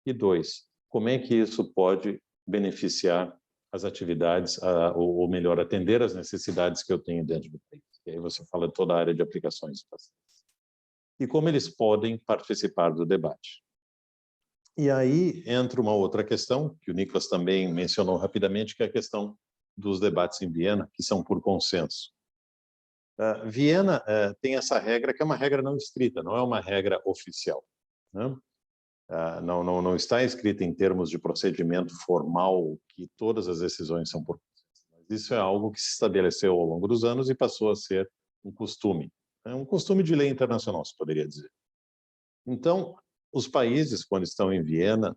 e 2, como é que isso pode beneficiar as atividades, ou melhor, atender às necessidades que eu tenho dentro do país. E aí você fala de toda a área de aplicações espaciais. E como eles podem participar do debate. E aí entra uma outra questão, que o Nicolas também mencionou rapidamente, que é a questão dos debates em Viena, que são por consenso. Viena tem essa regra, que é uma regra não escrita, não é uma regra oficial, né? Não está escrita em termos de procedimento formal que todas as decisões são por consenso. Mas isso é algo que se estabeleceu ao longo dos anos e passou a ser um costume. É um costume de lei internacional, se poderia dizer. Então, os países, quando estão em Viena,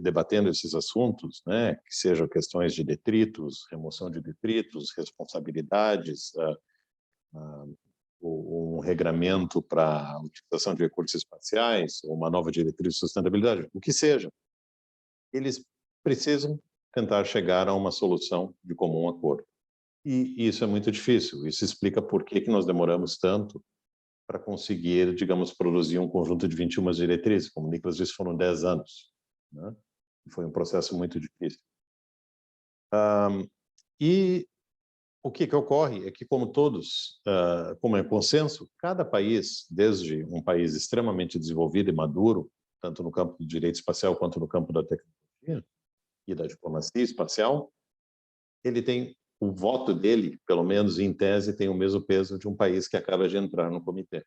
debatendo esses assuntos, né, que sejam questões de detritos, remoção de detritos, responsabilidades, um regramento para a utilização de recursos espaciais, uma nova diretriz de sustentabilidade, o que seja, eles precisam tentar chegar a uma solução de comum acordo. E isso é muito difícil. Isso explica por que nós demoramos tanto para conseguir, digamos, produzir um conjunto de 21 diretrizes. Como o Nicolas disse, foram 10 anos, né? Foi um processo muito difícil. E o que ocorre é que, como todos, como é consenso, cada país, desde um país extremamente desenvolvido e maduro, tanto no campo do direito espacial quanto no campo da tecnologia e da diplomacia espacial, ele tem o voto dele, pelo menos em tese, tem o mesmo peso de um país que acaba de entrar no comitê.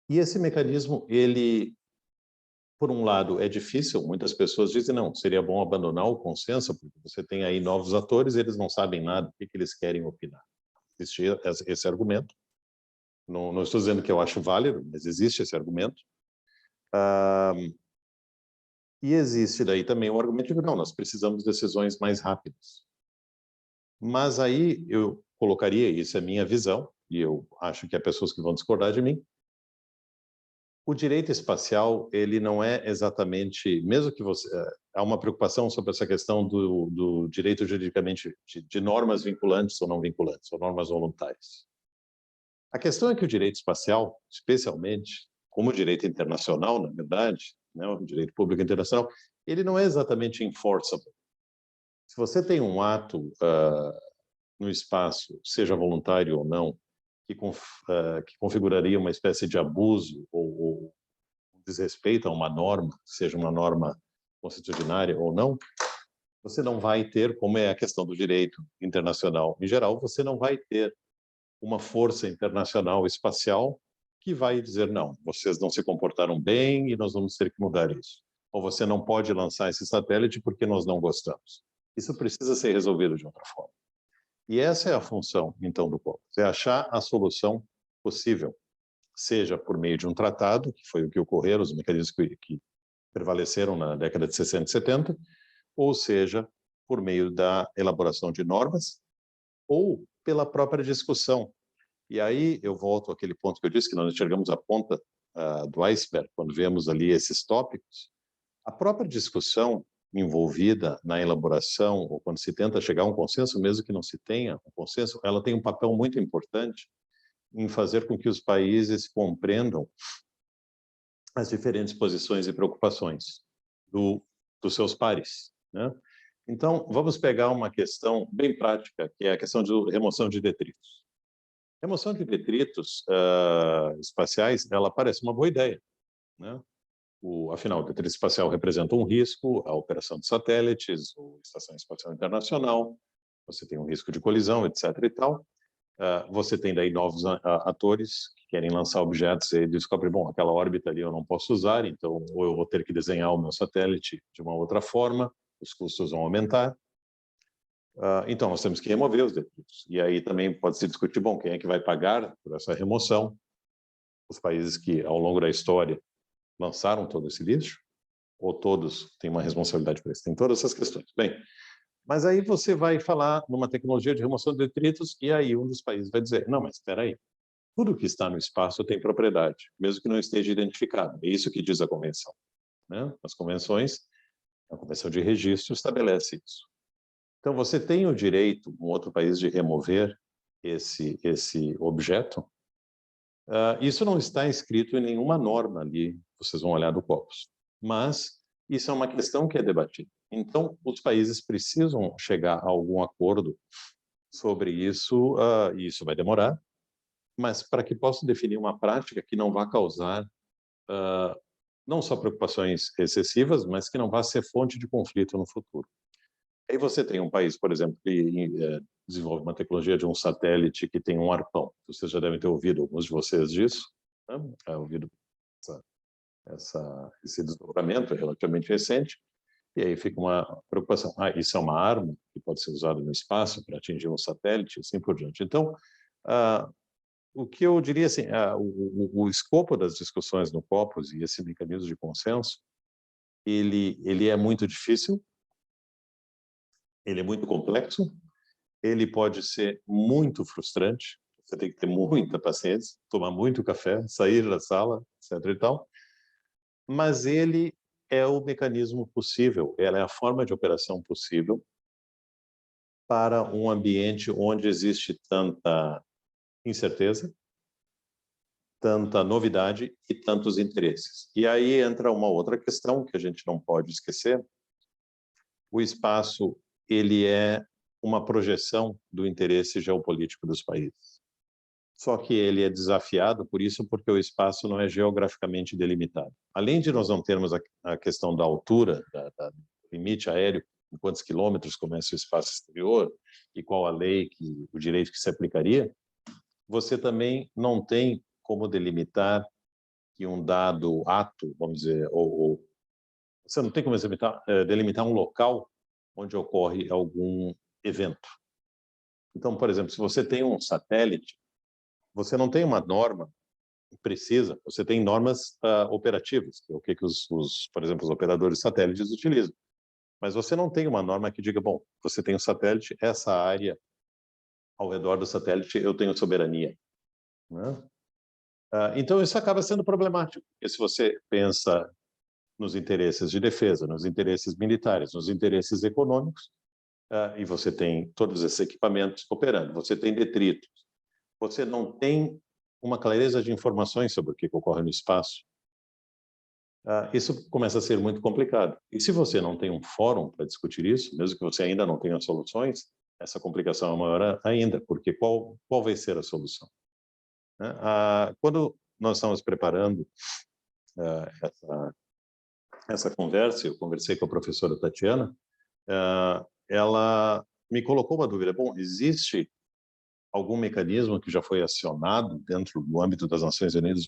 E esse mecanismo, ele, por um lado, é difícil. Muitas pessoas dizem, não, seria bom abandonar o consenso, porque você tem aí novos atores, eles não sabem nada, o que eles querem opinar. Existe esse argumento. Não estou dizendo que eu acho válido, mas existe esse argumento. E existe daí também o argumento de que, não, nós precisamos de decisões mais rápidas. Mas aí eu colocaria, isso é minha visão, e eu acho que há pessoas que vão discordar de mim, o direito espacial, ele não é exatamente, mesmo que você... Há uma preocupação sobre essa questão do direito juridicamente de normas vinculantes ou não vinculantes, ou normas voluntárias. A questão é que o direito espacial, especialmente, como o direito internacional, na verdade, né, o direito público internacional, ele não é exatamente enforceable. Se você tem um ato no espaço, seja voluntário ou não, que configuraria uma espécie de abuso ou desrespeito a uma norma, seja uma norma constitucionária ou não, você não vai ter, como é a questão do direito internacional em geral, você não vai ter uma força internacional espacial que vai dizer, não, vocês não se comportaram bem e nós vamos ter que mudar isso. Ou você não pode lançar esse satélite porque nós não gostamos. Isso precisa ser resolvido de outra forma. E essa é a função, então, do COCOS, é achar a solução possível, seja por meio de um tratado, que foi o que ocorreram, os mecanismos que prevaleceram na década de 60 e 70, ou seja, por meio da elaboração de normas, ou pela própria discussão. E aí eu volto àquele ponto que eu disse, que nós enxergamos a ponta do iceberg, quando vemos ali esses tópicos. A própria discussão envolvida na elaboração, ou quando se tenta chegar a um consenso, mesmo que não se tenha um consenso, ela tem um papel muito importante em fazer com que os países compreendam as diferentes posições e preocupações dos seus pares, né? Então, vamos pegar uma questão bem prática, que é a questão de remoção de detritos. Remoção de detritos espaciais, ela parece uma boa ideia, né? Afinal, o detrito espacial representa um risco, a operação de satélites, a Estação Espacial Internacional, você tem um risco de colisão, etc. e tal. Você tem daí novos atores que querem lançar objetos e descobrem, bom, aquela órbita ali eu não posso usar, então ou eu vou ter que desenhar o meu satélite de uma outra forma, os custos vão aumentar. Então, nós temos que remover os detritos. E aí também pode se discutir, bom, quem é que vai pagar por essa remoção? Os países que, ao longo da história, lançaram todo esse lixo? Ou todos têm uma responsabilidade por isso? Tem todas essas questões. Bem, mas aí você vai falar numa tecnologia de remoção de detritos e aí um dos países vai dizer, não, mas espera aí, tudo que está no espaço tem propriedade, mesmo que não esteja identificado. É isso que diz a convenção, né? As convenções, a Convenção de Registro estabelece isso. Então, você tem o direito, um outro país, de remover esse objeto. Isso não está escrito em nenhuma norma ali, vocês vão olhar do COPUS, mas isso é uma questão que é debatida. Então, os países precisam chegar a algum acordo sobre isso, e isso vai demorar, mas para que possam definir uma prática que não vá causar não só preocupações excessivas, mas que não vá ser fonte de conflito no futuro. Aí você tem um país, por exemplo, que desenvolve uma tecnologia de um satélite que tem um arpão. Vocês já devem ter ouvido, alguns de vocês, disso, né? Ouvido esse desdobramento é relativamente recente, e aí fica uma preocupação. Isso é uma arma que pode ser usada no espaço para atingir um satélite, e assim por diante. Então, o que eu diria assim, o escopo das discussões no COPUS e esse mecanismo de consenso, ele é muito difícil, ele é muito complexo, ele pode ser muito frustrante, você tem que ter muita paciência, tomar muito café, sair da sala, etc. e tal, mas ele é o mecanismo possível, ela é a forma de operação possível para um ambiente onde existe tanta incerteza, tanta novidade e tantos interesses. E aí entra uma outra questão que a gente não pode esquecer. O espaço, ele é uma projeção do interesse geopolítico dos países. Só que ele é desafiado por isso, porque o espaço não é geograficamente delimitado. Além de nós não termos a questão da altura, do limite aéreo, em quantos quilômetros começa o espaço exterior e qual a lei, o direito que se aplicaria, você também não tem como delimitar que um dado ato, vamos dizer, você não tem como delimitar um local onde ocorre algum evento. Então, por exemplo, se você tem um satélite, você não tem uma norma precisa, você tem normas operativas, que é o que por exemplo, os operadores satélites utilizam. Mas você não tem uma norma que diga, bom, você tem um satélite, essa área ao redor do satélite eu tenho soberania, né? Então, isso acaba sendo problemático, porque se você pensa nos interesses de defesa, nos interesses militares, nos interesses econômicos, e você tem todos esses equipamentos operando, você tem detritos, você não tem uma clareza de informações sobre o que ocorre no espaço, isso começa a ser muito complicado. E se você não tem um fórum para discutir isso, mesmo que você ainda não tenha soluções, essa complicação é maior ainda, porque qual vai ser a solução? Quando nós estamos preparando essa conversa, eu conversei com a professora Tatiana, ela me colocou uma dúvida. Bom, existe algum mecanismo que já foi acionado dentro do âmbito das Nações Unidas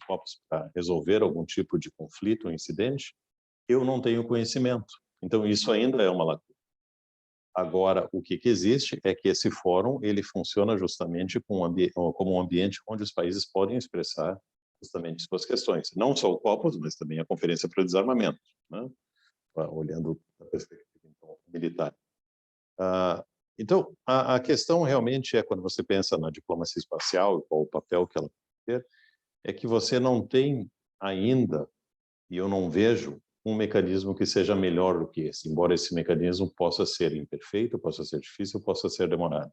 para resolver algum tipo de conflito ou incidente? Eu não tenho conhecimento. Então, isso ainda é uma lacuna. Agora, o que existe é que esse fórum ele funciona justamente como um ambiente onde os países podem expressar justamente suas questões. Não só o COPUS, mas também a Conferência para o Desarmamento, né? Olhando a perspectiva então, militar. Então, a questão realmente é, quando você pensa na diplomacia espacial, qual o papel que ela tem, é que você não tem ainda, e eu não vejo, um mecanismo que seja melhor do que esse, embora esse mecanismo possa ser imperfeito, possa ser difícil, possa ser demorado.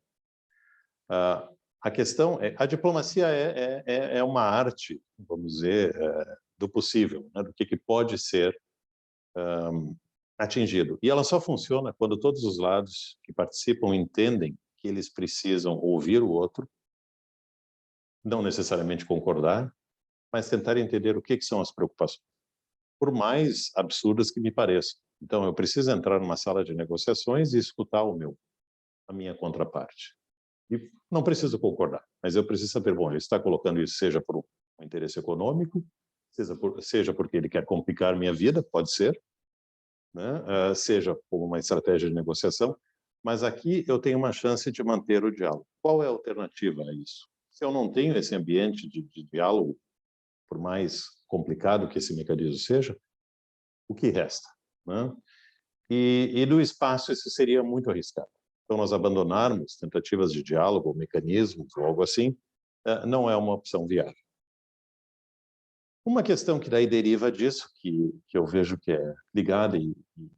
A questão é, a diplomacia é uma arte, vamos dizer, do possível, né? Do que pode ser atingido. E ela só funciona quando todos os lados que participam entendem que eles precisam ouvir o outro, não necessariamente concordar, mas tentar entender o que são as preocupações, por mais absurdas que me pareçam. Então, eu preciso entrar numa sala de negociações e escutar a minha contraparte. E não preciso concordar, mas eu preciso saber, bom, ele está colocando isso seja por um interesse econômico, seja porque ele quer complicar minha vida, pode ser, né? Seja como uma estratégia de negociação, mas aqui eu tenho uma chance de manter o diálogo. Qual é a alternativa a isso? Se eu não tenho esse ambiente de diálogo, por mais complicado que esse mecanismo seja, o que resta, né? E no espaço isso seria muito arriscado. Então, nós abandonarmos tentativas de diálogo, ou mecanismos, ou algo assim, não é uma opção viável. Uma questão que daí deriva disso, que eu vejo que é ligada e em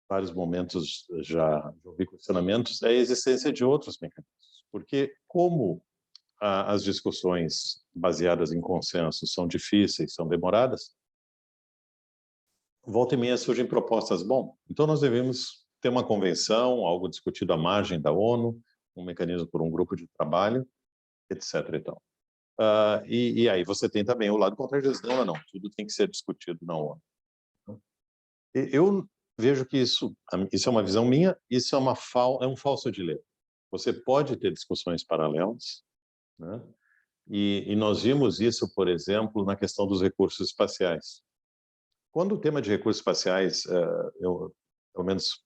vários momentos já ouvi questionamentos, é a existência de outros mecanismos. Porque como as discussões baseadas em consenso são difíceis, são demoradas, volta e meia surgem propostas, bom, então nós devemos ter uma convenção, algo discutido à margem da ONU, um mecanismo por um grupo de trabalho, etc. Então. E aí você tem também o lado contrário, não, tudo tem que ser discutido na ONU. Eu vejo que isso é uma visão minha, isso é um falso dilema. Você pode ter discussões paralelas, né? E nós vimos isso, por exemplo, na questão dos recursos espaciais. Quando o tema de recursos espaciais, pelo menos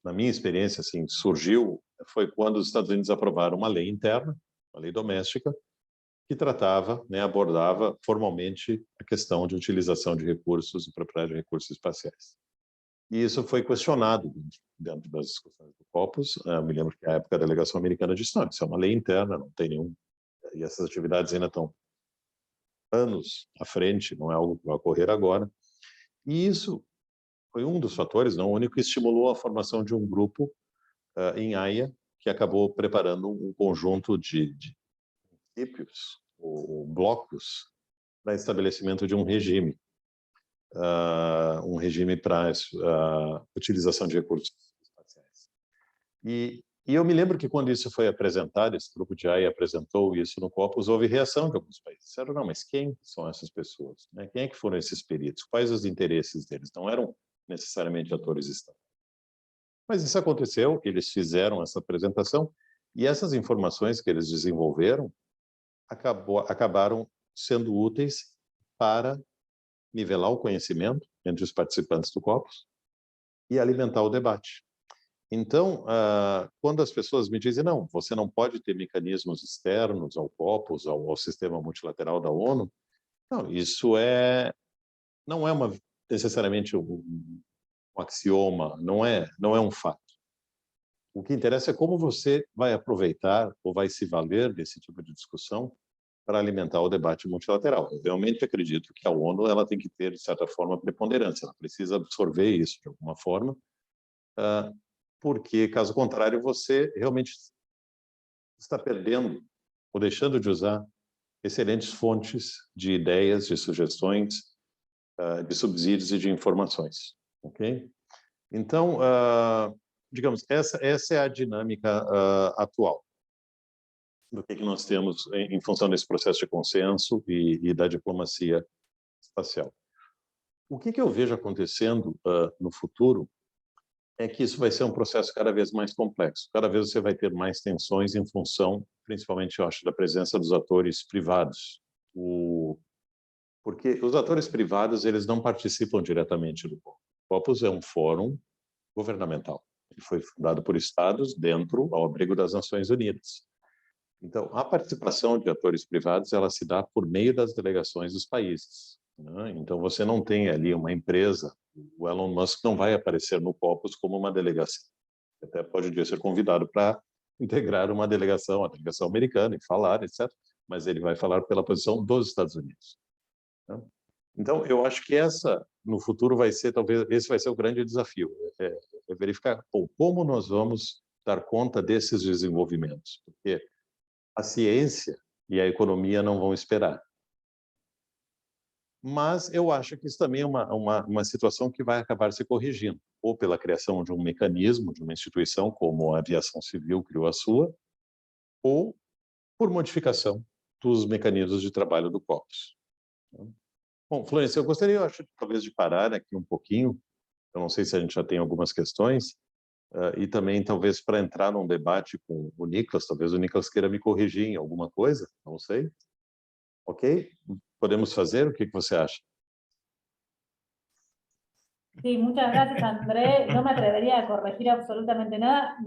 na minha experiência, assim, surgiu, foi quando os Estados Unidos aprovaram uma lei interna, uma lei doméstica, que tratava, né, abordava formalmente a questão de utilização de recursos e propriedade de recursos espaciais. E isso foi questionado dentro das discussões do Copos. Eu me lembro que na época a delegação americana disse, não, isso é uma lei interna, não tem nenhum... E essas atividades ainda estão anos à frente, não é algo que vai ocorrer agora. E isso foi um dos fatores, não o único, que estimulou a formação de um grupo em Haia, que acabou preparando um conjunto de princípios, ou blocos, para estabelecimento de um regime para utilização de recursos espaciais. E eu me lembro que quando isso foi apresentado, esse grupo de Haia apresentou isso no Copos, houve reação de alguns países. Disseram, não, mas quem são essas pessoas? Né? Quem é que foram esses peritos? Quais os interesses deles? Não eram necessariamente atores estatais. Mas isso aconteceu, eles fizeram essa apresentação e essas informações que eles desenvolveram acabaram sendo úteis para nivelar o conhecimento entre os participantes do Copos e alimentar o debate. Então, quando as pessoas me dizem, não, você não pode ter mecanismos externos ao Copos, ao sistema multilateral da ONU, não, isso não é necessariamente um axioma, não é um fato. O que interessa é como você vai aproveitar ou vai se valer desse tipo de discussão para alimentar o debate multilateral. Eu realmente acredito que a ONU ela tem que ter, de certa forma, preponderância, ela precisa absorver isso de alguma forma, porque, caso contrário, você realmente está perdendo ou deixando de usar excelentes fontes de ideias, de sugestões, de subsídios e de informações. Ok? Então, digamos, essa é a dinâmica atual do que nós temos em função desse processo de consenso e da diplomacia espacial. O que eu vejo acontecendo no futuro é que isso vai ser um processo cada vez mais complexo. Cada vez você vai ter mais tensões em função, principalmente, eu acho, da presença dos atores privados. Porque os atores privados, eles não participam diretamente do Copos. O Copos é um fórum governamental. Ele foi fundado por estados dentro ao abrigo das Nações Unidas. Então, a participação de atores privados, ela se dá por meio das delegações dos países, né? Então, você não tem ali uma empresa, o Elon Musk não vai aparecer no Copos como uma delegação. Até pode ser convidado para integrar uma delegação, a delegação americana, e falar, etc. Mas ele vai falar pela posição dos Estados Unidos. Né? Então, eu acho que no futuro, vai ser, talvez, esse vai ser o grande desafio, é verificar como nós vamos dar conta desses desenvolvimentos, porque a ciência e a economia não vão esperar. Mas eu acho que isso também é uma situação que vai acabar se corrigindo, ou pela criação de um mecanismo, de uma instituição, como a aviação civil criou a sua, ou por modificação dos mecanismos de trabalho do COPS. Bom, Florência, eu gostaria, talvez, de parar aqui um pouquinho. Eu não sei se a gente já tem algumas questões, e também, talvez, para entrar num debate com o Nicolas, talvez o Nicolas queira me corrigir em alguma coisa, não sei. Ok? Podemos fazer? O que você acha? Sí, muchas gracias, André. No me atrevería a corregir absolutamente nada.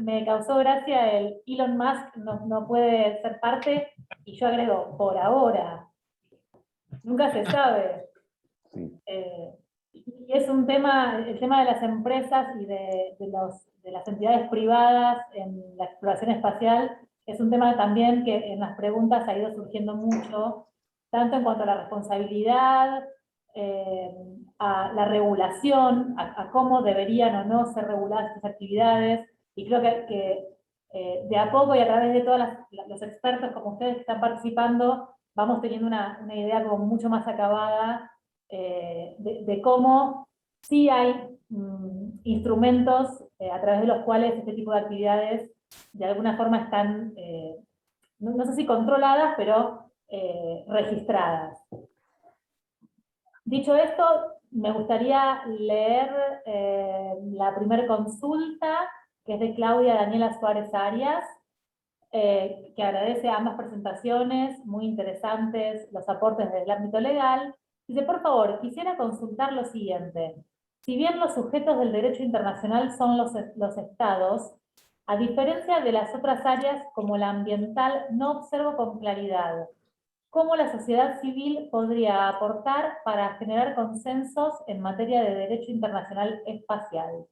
Me causó gracia el Elon Musk no puede ser parte, y yo agrego, por ahora. Nunca se sabe. Y es un tema, el tema de las empresas y de las entidades privadas en la exploración espacial, es un tema también que en las preguntas ha ido surgiendo mucho, tanto en cuanto a la responsabilidad, a la regulación, a cómo deberían o no ser reguladas estas actividades, y creo que de a poco y a través de todos los expertos como ustedes que están participando, vamos teniendo una idea como mucho más acabada de cómo sí hay instrumentos a través de los cuales este tipo de actividades de alguna forma están, no sé si controladas, pero registradas. Dicho esto, me gustaría leer la primera consulta, que es de Claudia Daniela Suárez Arias, que agradece ambas presentaciones, muy interesantes, los aportes desde el ámbito legal. Dice, por favor, quisiera consultar lo siguiente. Si bien los sujetos del derecho internacional son los estados, a diferencia de las otras áreas como la ambiental, no observo con claridad cómo la sociedad civil podría aportar para generar consensos en materia de derecho internacional espacial.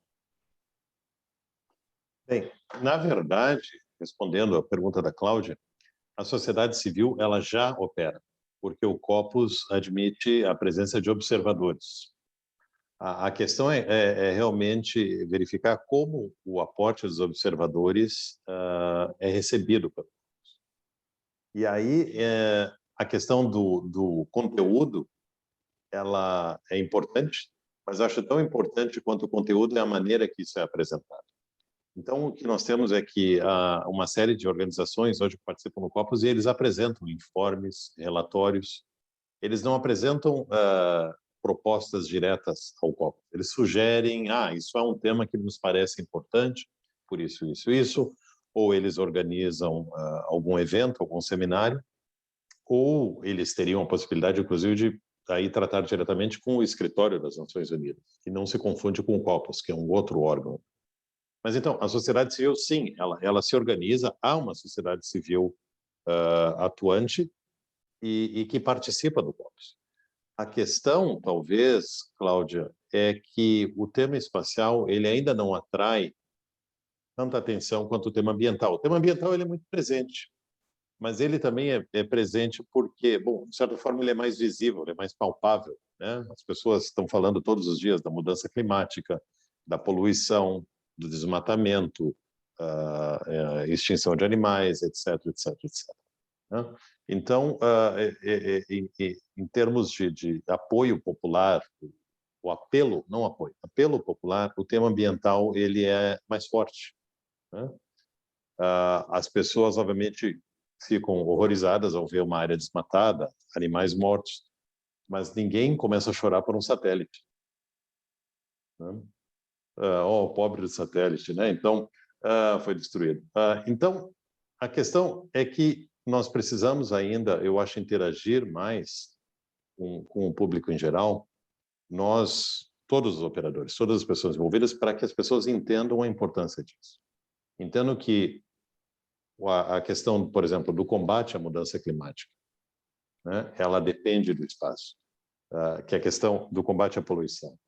Bem, na verdade, respondendo a pergunta da Cláudia, a sociedade civil ela já opera, porque o Corpus admite a presença de observadores. A questão é realmente verificar como o aporte dos observadores é recebido pelo Corpus. E aí, a questão do conteúdo, ela é importante, mas acho tão importante quanto o conteúdo é a maneira que isso é apresentado. Então, o que nós temos é que uma série de organizações hoje participam do Corpus e eles apresentam informes, relatórios. Eles não apresentam propostas diretas ao Corpus. Eles sugerem, isso é um tema que nos parece importante, por isso, ou eles organizam algum evento, algum seminário, ou eles teriam a possibilidade, inclusive, de aí tratar diretamente com o Escritório das Nações Unidas, que não se confunde com o Corpus, que é um outro órgão. Mas, então, a sociedade civil, sim, ela se organiza, há uma sociedade civil atuante e que participa do Corpus. A questão, talvez, Cláudia, é que o tema espacial ele ainda não atrai tanta atenção quanto o tema ambiental. O tema ambiental ele é muito presente, mas ele também é presente porque, bom, de certa forma, ele é mais visível, ele é mais palpável, né? As pessoas estão falando todos os dias da mudança climática, da poluição, do desmatamento, extinção de animais, etc. Né? Então, em termos de apoio popular, o apelo, não apoio, apelo popular, o tema ambiental ele é mais forte. Né? As pessoas, obviamente, ficam horrorizadas ao ver uma área desmatada, animais mortos, mas ninguém começa a chorar por um satélite. Né? Pobre do satélite, né? Então, foi destruído. Então, a questão é que nós precisamos ainda, eu acho, interagir mais com o público em geral, nós, todos os operadores, todas as pessoas envolvidas, para que as pessoas entendam a importância disso. Entendo que a questão, por exemplo, do combate à mudança climática, né? Ela depende do espaço, que é a questão do combate à poluição,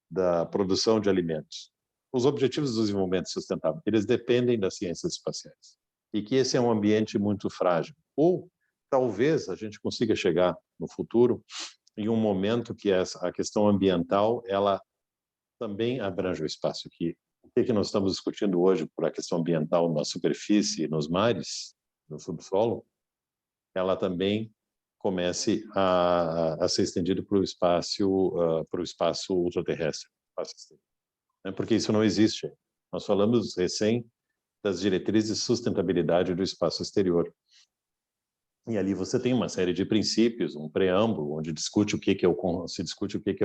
da produção de alimentos, os Objetivos do Desenvolvimento Sustentável, eles dependem das ciências espaciais. E que esse é um ambiente muito frágil. Ou, talvez, a gente consiga chegar no futuro em um momento que a questão ambiental, ela também abrange o espaço. O que nós estamos discutindo hoje por a questão ambiental na superfície, nos mares, no subsolo, ela também comece a ser estendida para o espaço ultraterrestre, porque isso não existe. Nós falamos recém das diretrizes de sustentabilidade do espaço exterior. E ali você tem uma série de princípios, um preâmbulo, onde se discute o que é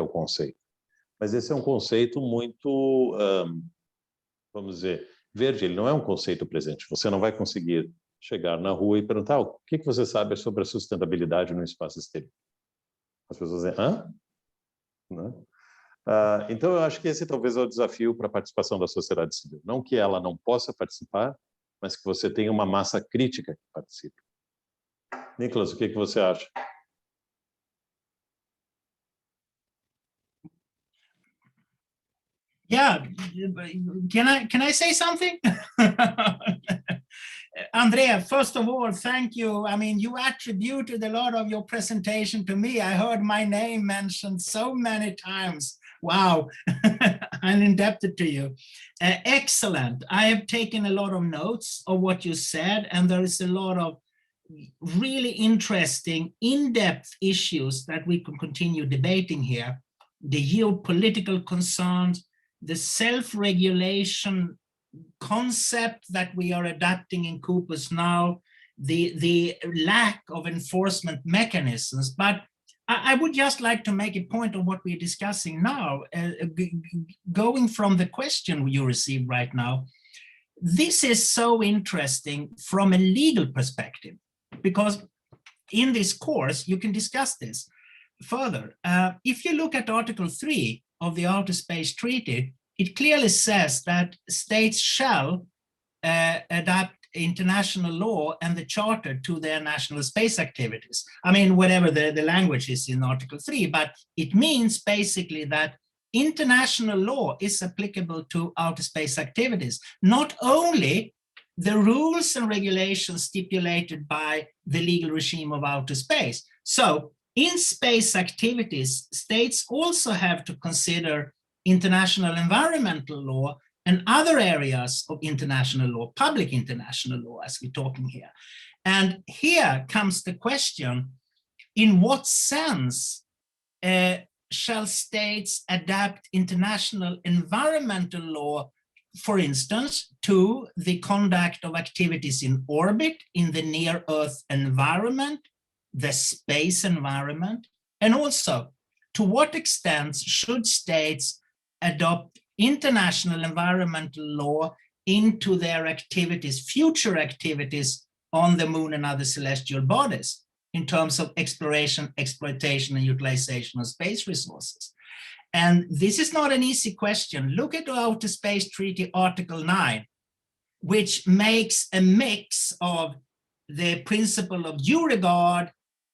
o conceito. Mas esse é um conceito muito, vamos dizer, verde, ele não é um conceito presente. Você não vai conseguir chegar na rua e perguntar o que você sabe sobre a sustentabilidade no espaço exterior. As pessoas dizem, hã? Não? Então, eu acho que esse talvez é o desafio para a participação da sociedade civil. Não que ela não possa participar, mas que você tenha uma massa crítica que participe. Nicholas, o que você acha? Yeah, can I say something? Andrea, first of all, thank you. I mean, you attributed a lot of your presentation to me. I heard my name mentioned so many times. Wow, I'm indebted to you. Excellent. I have taken a lot of notes of what you said, and there is a lot of really interesting, in-depth issues that we can continue debating here. The geopolitical concerns, the self-regulation concept that we are adapting in COOPUS now, the lack of enforcement mechanisms. But I would just like to make a point on what we're discussing now, going from the question you received right now. This is so interesting from a legal perspective, because in this course, you can discuss this further. If you look at Article 3 of the Outer Space Treaty, it clearly says that states shall adapt international law and the charter to their national space activities. I mean, whatever the language is in Article 3, but it means basically that international law is applicable to outer space activities, not only the rules and regulations stipulated by the legal regime of outer space. So in space activities, states also have to consider international environmental law and other areas of international law, public international law, as we're talking here. And here comes the question, in what sense shall states adapt international environmental law, for instance, to the conduct of activities in orbit, in the near-Earth environment, the space environment, and also to what extent should states adopt international environmental law into their activities, future activities on the moon and other celestial bodies in terms of exploration, exploitation, and utilization of space resources. And this is not an easy question. Look at the Outer Space Treaty Article 9, which makes a mix of the principle of due regard,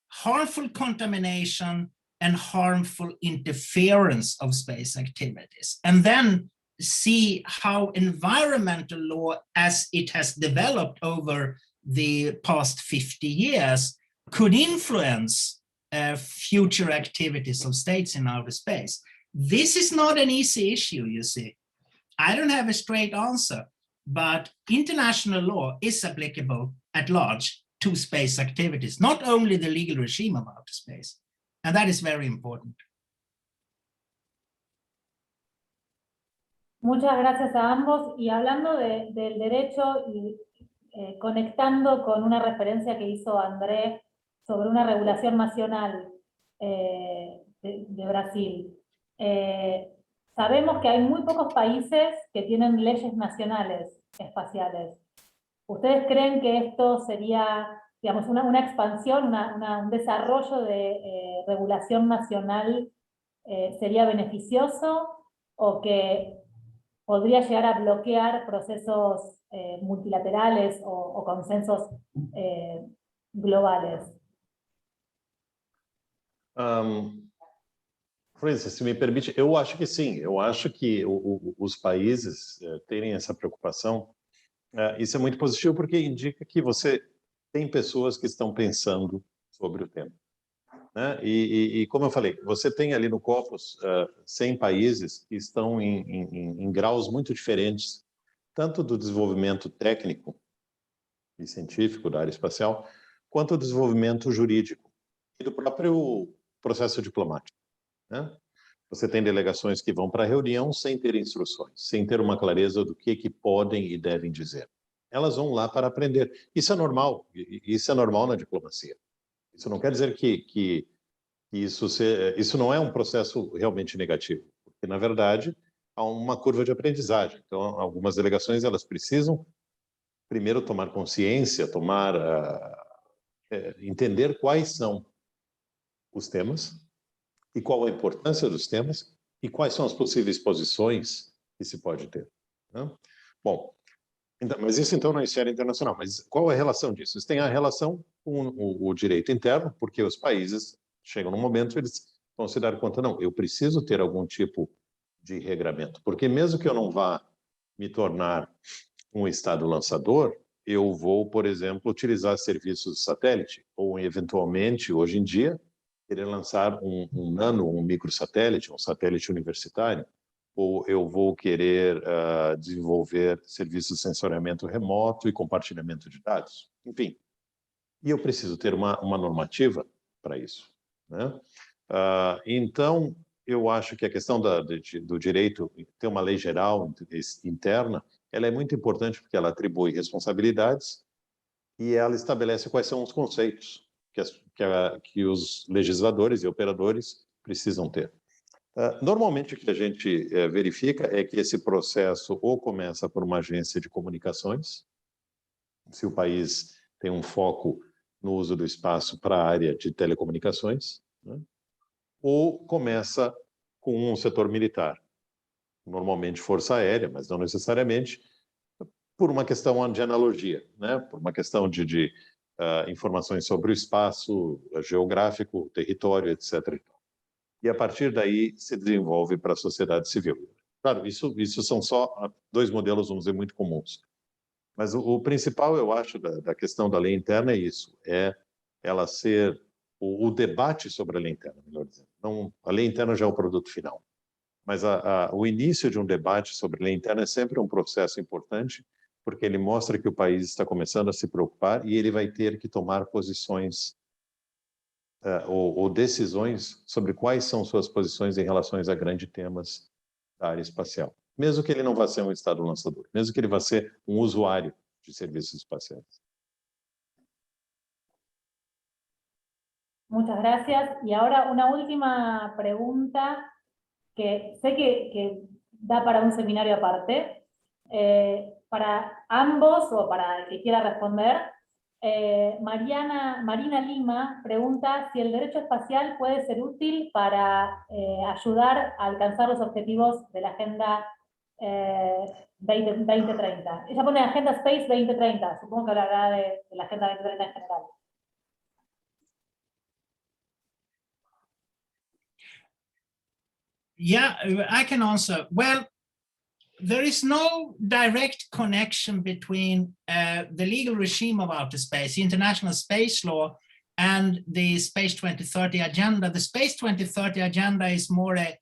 harmful contamination, and harmful interference of space activities. And then see how environmental law, as it has developed over the past 50 years, could influence future activities of states in outer space. This is not an easy issue, you see. I don't have a straight answer, but international law is applicable at large to space activities, not only the legal regime of outer space. And that is very important. Muchas gracias a ambos. Y hablando del derecho y conectando con una referencia que hizo André sobre una regulación nacional de Brasil. Sabemos que hay muy pocos países que tienen leyes nacionales espaciales. ¿Ustedes creen que esto sería, digamos, una expansión, un desarrollo de regulación nacional sería beneficioso o que podría llegar a bloquear procesos multilaterales o consensos globales? Francis, se me permite, eu acho que sim. Eu acho que os países terem essa preocupação, isso é muito positivo porque indica que você tem pessoas que estão pensando sobre o tema. Né? E como eu falei, você tem ali no Copos 100 países que estão em graus muito diferentes, tanto do desenvolvimento técnico e científico da área espacial, quanto do desenvolvimento jurídico e do próprio processo diplomático. Né? Você tem delegações que vão para a reunião sem ter instruções, sem ter uma clareza do que podem e devem dizer. Elas vão lá para aprender. Isso é normal na diplomacia. Isso não quer dizer que isso não é um processo realmente negativo, porque, na verdade, há uma curva de aprendizagem. Então, algumas delegações elas precisam, primeiro, tomar consciência, entender quais são os temas e qual a importância dos temas e quais são as possíveis posições que se pode ter. Né? Bom, então, mas isso então na esfera internacional. Mas qual é a relação disso? Isso tem a relação com o direito interno, porque os países chegam num momento eles vão se dar conta, não, eu preciso ter algum tipo de regramento, porque mesmo que eu não vá me tornar um Estado lançador, eu vou, por exemplo, utilizar serviços de satélite, ou eventualmente, hoje em dia, querer lançar um nano, um microsatélite, um satélite universitário, ou eu vou querer desenvolver serviços de sensoriamento remoto e compartilhamento de dados. Enfim, e eu preciso ter uma normativa para isso. Né? Então, eu acho que a questão do direito, ter uma lei geral interna, ela é muito importante porque ela atribui responsabilidades e ela estabelece quais são os conceitos que os legisladores e operadores precisam ter. Normalmente, o que a gente verifica é que esse processo ou começa por uma agência de comunicações, se o país tem um foco no uso do espaço para a área de telecomunicações, né? Ou começa com um setor militar, normalmente força aérea, mas não necessariamente, por uma questão de analogia, né? Por uma questão de informações sobre o espaço geográfico, território, etc. E a partir daí se desenvolve para a sociedade civil. Claro, isso são só 2 modelos, vamos dizer, muito comuns. Mas o principal, eu acho, da questão da lei interna é isso, é ela ser o debate sobre a lei interna, melhor dizendo. Não, a lei interna já é o produto final. Mas o início de um debate sobre a lei interna é sempre um processo importante, porque ele mostra que o país está começando a se preocupar e ele vai ter que tomar posições ou decisões sobre quais são suas posições em relação a grandes temas da área espacial. Mesmo que ele não vá ser um Estado lançador, mesmo que ele vá ser um usuário de serviços espaciais. Muchas gracias. Y ahora una última pregunta que sé que da para un seminario aparte. Para ambos o para el que quiera responder, Marina Lima pregunta si el derecho espacial puede ser útil para ayudar a alcanzar los objetivos de la Agenda 2030. Ella pone Agenda Space 2030, supongo que hablará de la Agenda 2030 en general. Yeah, I can answer. Well, there is no direct connection between the legal regime of outer space, the international space law, and the Space 2030 agenda. The Space 2030 agenda is more a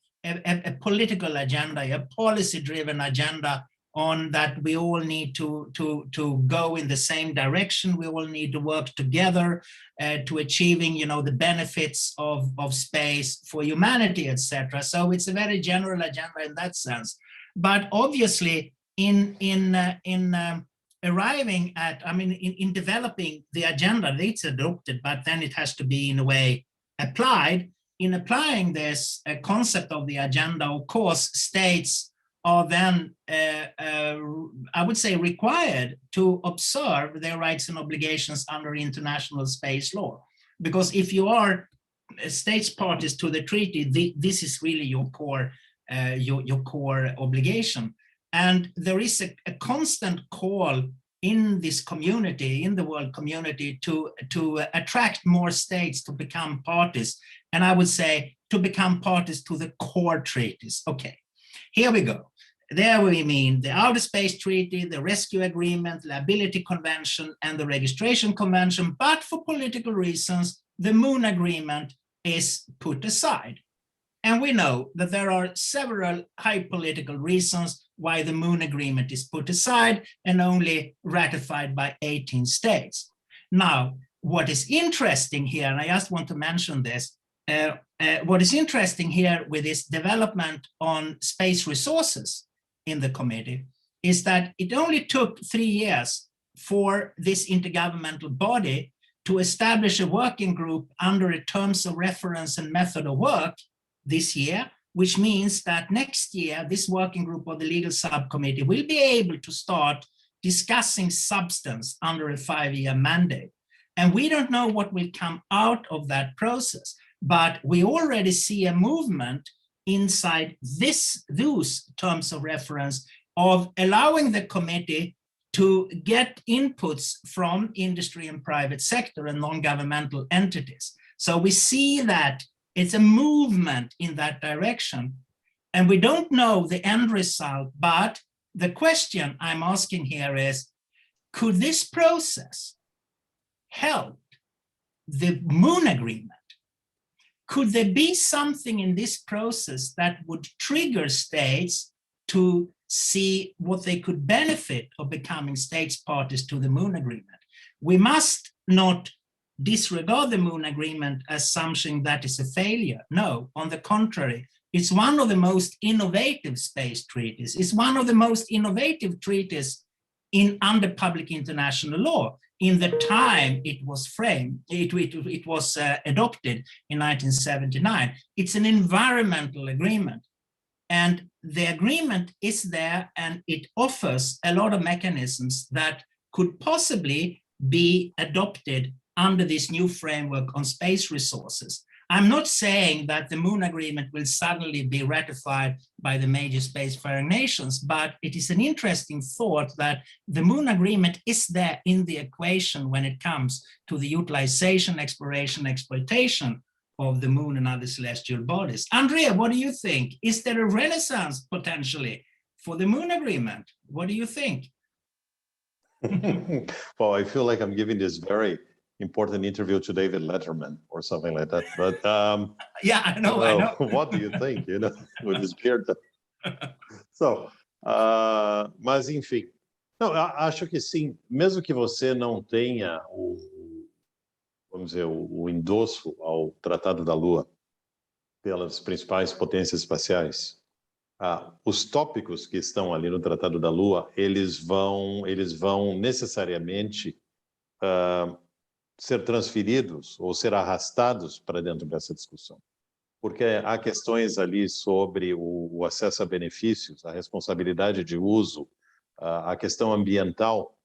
political agenda, a policy-driven agenda on that we all need to go in the same direction. We all need to work together to achieving, the benefits of space for humanity, etc. So it's a very general agenda in that sense. But obviously, in arriving at, in developing the agenda, it's adopted, but then it has to be in a way applied. In applying this concept of the agenda, of course, states are then, I would say, required to observe their rights and obligations under international space law. Because if you are states parties to the treaty, this is really your core obligation. And there is a constant call in this community, in the world community, to attract more states to become parties. And I would say to become parties to the core treaties. Okay, here we go. There we mean the Outer Space Treaty, the Rescue Agreement, Liability Convention, and the Registration Convention, but for political reasons, the Moon Agreement is put aside. And we know that there are several high political reasons why the Moon Agreement is put aside and only ratified by 18 states. Now, what is interesting here, and I just want to mention this, what is interesting here with this development on space resources in the committee is that it only took 3 years for this intergovernmental body to establish a working group under a terms of reference and method of work this year, which means that next year, this working group or the legal subcommittee will be able to start discussing substance under a 5-year mandate. And we don't know what will come out of that process, but we already see a movement inside those terms of reference of allowing the committee to get inputs from industry and private sector and non-governmental entities. So we see that it's a movement in that direction. And we don't know the end result, but the question I'm asking here is, could this process help the Moon Agreement? Could there be something in this process that would trigger states to see what they could benefit of becoming states parties to the Moon Agreement? We must not disregard the Moon Agreement as something that is a failure. No, on the contrary, it's one of the most innovative space treaties. It's one of the most innovative treaties under public international law. In the time it was framed, it was adopted in 1979. It's an environmental agreement. And the agreement is there and it offers a lot of mechanisms that could possibly be adopted under this new framework on space resources. I'm not saying that the Moon Agreement will suddenly be ratified by the major spacefaring nations, but it is an interesting thought that the Moon Agreement is there in the equation when it comes to the utilization, exploration, exploitation of the moon and other celestial bodies. Andrea, what do you think? Is there a renaissance potentially for the Moon Agreement? What do you think? Well, I feel like I'm giving this very important interview to David Letterman or something like that. But yeah, I know. What do you think? You know, with his beard. So, mas enfim, não, acho que sim. Mesmo que você não tenha vamos dizer, o endosso ao Tratado da Lua pelas principais potências espaciais, os tópicos que estão ali no Tratado da Lua, eles vão necessariamente ser transferidos ou ser arrastados para dentro dessa discussão. Porque há questões ali sobre o acesso a benefícios, a responsabilidade de uso, a questão ambiental.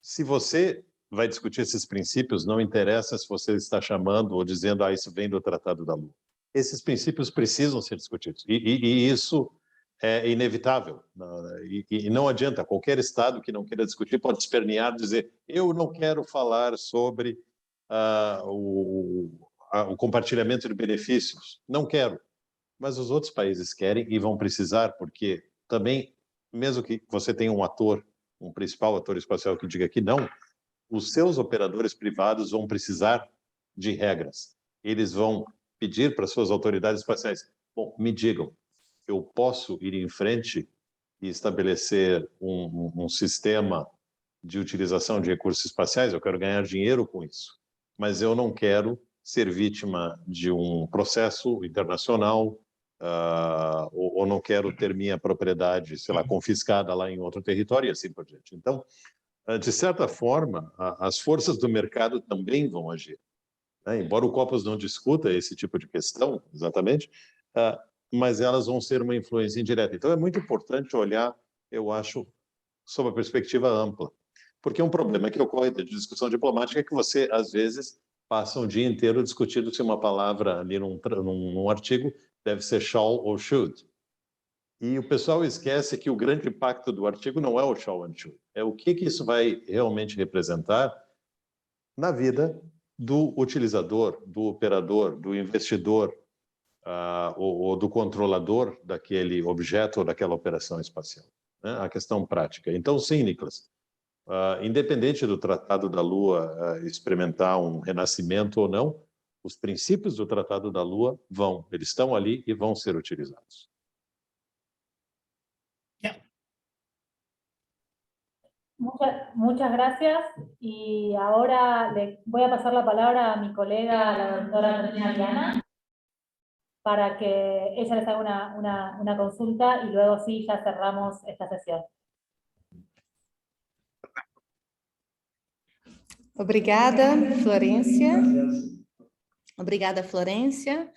Se você vai discutir esses princípios, não interessa se você está chamando ou dizendo, isso vem do Tratado da Lua. Esses princípios precisam ser discutidos. E isso é inevitável. E não adianta, qualquer Estado que não queira discutir pode espernear, dizer, eu não quero falar sobre o compartilhamento de benefícios. Não quero. Mas os outros países querem e vão precisar, porque também, mesmo que você tenha um ator, um principal ator espacial que diga que não, os seus operadores privados vão precisar de regras. Eles vão pedir para suas autoridades espaciais, bom, me digam, eu posso ir em frente e estabelecer um sistema de utilização de recursos espaciais, eu quero ganhar dinheiro com isso, mas eu não quero ser vítima de um processo internacional ou não quero ter minha propriedade, sei lá, confiscada lá em outro território e assim por diante. Então, de certa forma, as forças do mercado também vão agir. Né? Embora o Copos não discuta esse tipo de questão, exatamente, mas elas vão ser uma influência indireta. Então, é muito importante olhar, eu acho, sob a perspectiva ampla. Porque um problema que ocorre de discussão diplomática é que você, às vezes, passa um dia inteiro discutindo se uma palavra ali num artigo deve ser shall ou should. E o pessoal esquece que o grande impacto do artigo não é o shall and should, é o que isso vai realmente representar na vida do utilizador, do operador, do investidor, ou do controlador daquele objeto ou daquela operação espacial, né? A questão prática. Então, sim, Nicolas, independente do Tratado da Lua experimentar um renascimento ou não, os princípios do Tratado da Lua eles estão ali e vão ser utilizados. Yeah. Muchas gracias, y ahora le voy a pasar la palabra a mi colega, la doctora Tatiana, para que ella les haga una consulta y luego sí ya cerramos esta sesión. Obrigada, Florência. Obrigada, Florência.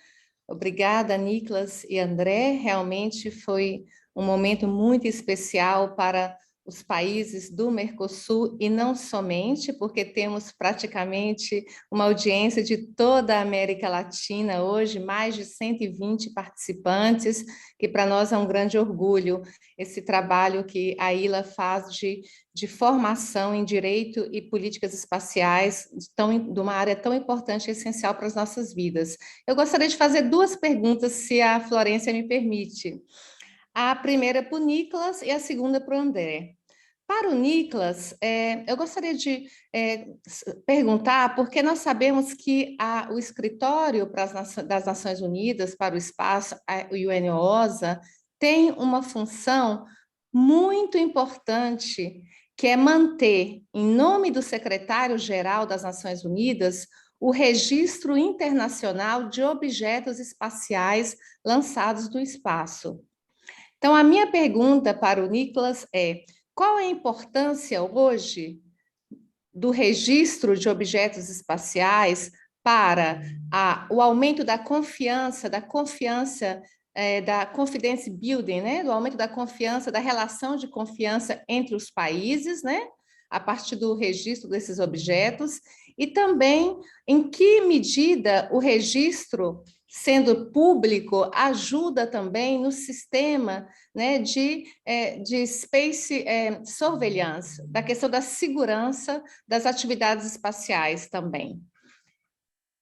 Obrigada, Nicolas e André. Realmente foi um momento muito especial para os países do Mercosul, e não somente, porque temos praticamente uma audiência de toda a América Latina hoje, mais de 120 participantes, que para nós é um grande orgulho, esse trabalho que a ILA faz de formação em direito e políticas espaciais, de uma área tão importante e essencial para as nossas vidas. Eu gostaria de fazer duas perguntas, se a Florência me permite. A primeira para o Nicolas e a segunda para o André. Para o Nicolas, eu gostaria de perguntar, porque nós sabemos que o Escritório das Nações Unidas para o Espaço, o UNOOSA, tem uma função muito importante, que é manter, em nome do secretário-geral das Nações Unidas, o registro internacional de objetos espaciais lançados do espaço. Então, a minha pergunta para o Nicolas é: qual é a importância hoje do registro de objetos espaciais para o aumento da confiança, da confidence building, né? Do aumento da confiança, da relação de confiança entre os países, né? A partir do registro desses objetos, e também em que medida o registro, sendo público, ajuda também no sistema, né, de space surveillance, da questão da segurança das atividades espaciais também.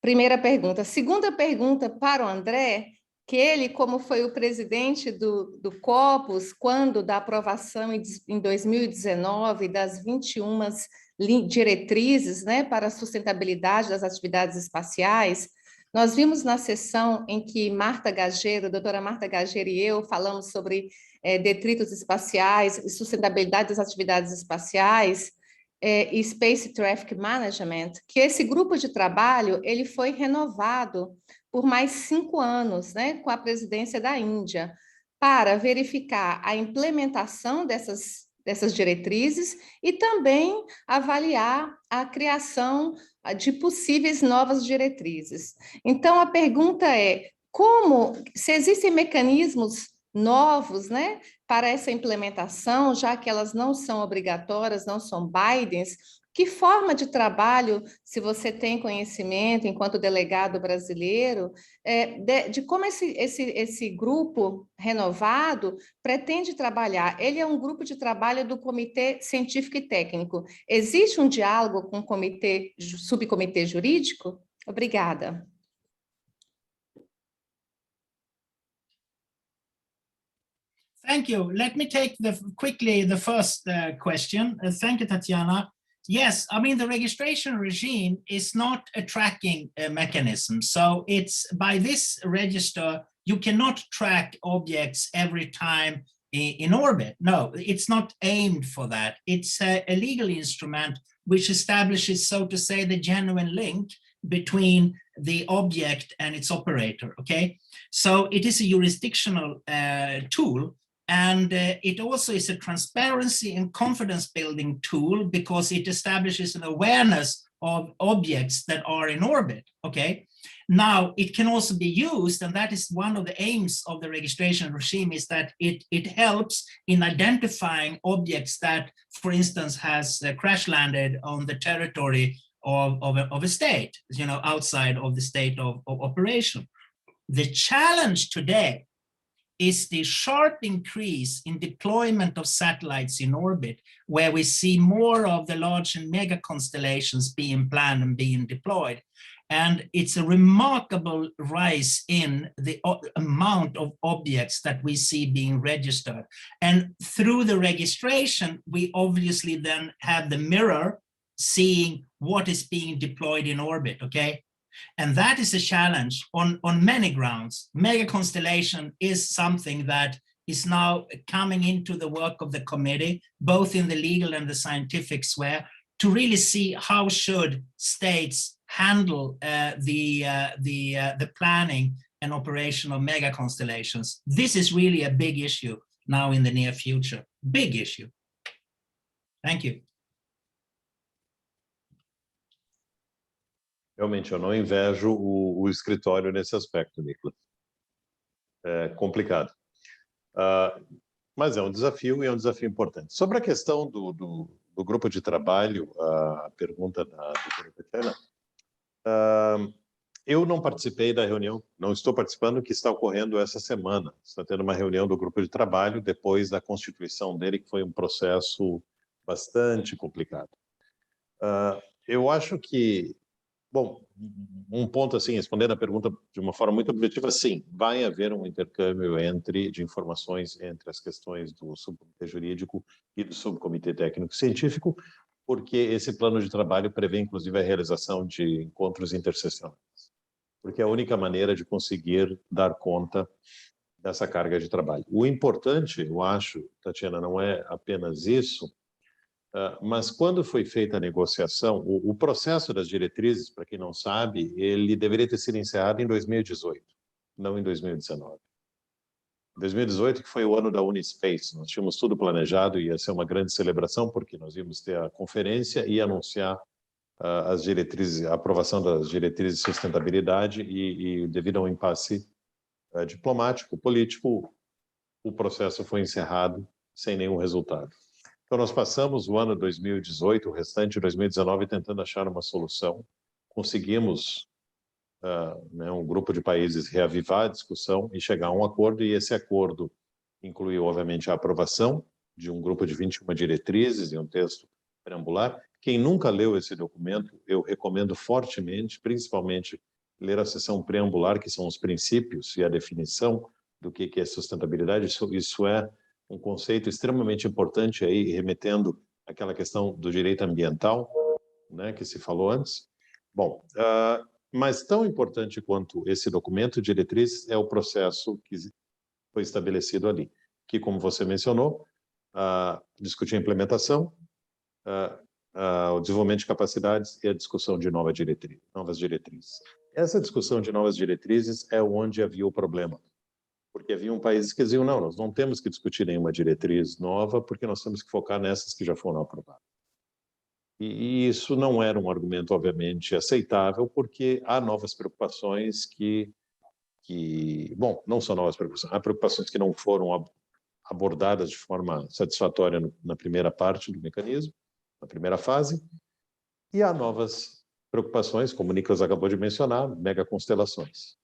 Primeira pergunta. Segunda pergunta para o André, que ele, como foi o presidente do COPUS, quando da aprovação em 2019 das 21 diretrizes, né, para a sustentabilidade das atividades espaciais, nós vimos na sessão em que a doutora Marta Gageiro e eu falamos sobre detritos espaciais e sustentabilidade das atividades espaciais, e Space Traffic Management, que esse grupo de trabalho ele foi renovado por mais 5 anos, né, com a presidência da Índia, para verificar a implementação dessas diretrizes e também avaliar a criação de possíveis novas diretrizes. Então, a pergunta é: se existem mecanismos novos, né, para essa implementação, já que elas não são obrigatórias, não são bindings, que forma de trabalho, se você tem conhecimento, enquanto delegado brasileiro, de como esse grupo renovado pretende trabalhar? Ele é um grupo de trabalho do Comitê Científico e Técnico. Existe um diálogo com o subcomitê jurídico? Obrigada. Thank you. Let me take quickly the first question. Thank you, Tatiana. Yes, I mean, the registration regime is not a tracking mechanism. So it's by this register, you cannot track objects every time in orbit. No, it's not aimed for that. It's a legal instrument which establishes, so to say, the genuine link between the object and its operator, okay? So it is a jurisdictional tool. And it also is a transparency and confidence building tool because it establishes an awareness of objects that are in orbit, okay? Now, it can also be used, and that is one of the aims of the registration regime, is that it helps in identifying objects that, for instance, has crash landed on the territory of a state, you know, outside of the state of operation. The challenge today is the sharp increase in deployment of satellites in orbit, where we see more of the large and mega constellations being planned and being deployed. And it's a remarkable rise in the amount of objects that we see being registered. And through the registration, we obviously then have the mirror seeing what is being deployed in orbit, okay? And that is a challenge on many grounds. Mega constellation is something that is now coming into the work of the committee, both in the legal and the scientific sphere, to really see how should states handle the planning and operation of mega constellations. This is really a big issue now in the near future. Big issue. Thank you. Realmente, eu não invejo o escritório nesse aspecto, Nicolas. É complicado. Mas é um desafio e é um desafio importante. Sobre a questão do grupo de trabalho, a pergunta da doutora Tatiana, eu não participei da reunião, não estou participando, que está ocorrendo essa semana. Está tendo uma reunião do grupo de trabalho depois da constituição dele, que foi um processo bastante complicado. Eu acho que, bom, um ponto assim, respondendo a pergunta de uma forma muito objetiva, sim, vai haver um intercâmbio de informações entre as questões do subcomitê jurídico e do subcomitê técnico-científico, porque esse plano de trabalho prevê, inclusive, a realização de encontros intersessionais, porque é a única maneira de conseguir dar conta dessa carga de trabalho. O importante, eu acho, Tatiana, não é apenas isso, mas quando foi feita a negociação, o processo das diretrizes, para quem não sabe, ele deveria ter sido encerrado em 2018, não em 2019. 2018, que foi o ano da Unispace, nós tínhamos tudo planejado, ia ser uma grande celebração, porque nós íamos ter a conferência e anunciar as diretrizes, a aprovação das diretrizes de sustentabilidade e devido a um impasse diplomático, político, o processo foi encerrado sem nenhum resultado. Então, nós passamos o ano 2018, o restante de 2019, tentando achar uma solução. Conseguimos, um grupo de países reavivar a discussão e chegar a um acordo, e esse acordo incluiu, obviamente, a aprovação de um grupo de 21 diretrizes e um texto preambular. Quem nunca leu esse documento, eu recomendo fortemente, principalmente, ler a seção preambular, que são os princípios e a definição do que é sustentabilidade. Isso é um conceito extremamente importante, aí remetendo àquela questão do direito ambiental, né, que se falou antes. Bom, mas tão importante quanto esse documento de diretrizes é o processo que foi estabelecido ali, que, como você mencionou, discutir a implementação, o desenvolvimento de capacidades e a discussão de novas diretrizes. Essa discussão de novas diretrizes é onde havia o problema, porque havia países que diziam, não, nós não temos que discutir nenhuma diretriz nova, porque nós temos que focar nessas que já foram aprovadas. E isso não era um argumento, obviamente, aceitável, porque há novas preocupações bom, não são novas preocupações, há preocupações que não foram abordadas de forma satisfatória na primeira parte do mecanismo, na primeira fase, e há novas preocupações, como o Nicolas acabou de mencionar, megaconstelações.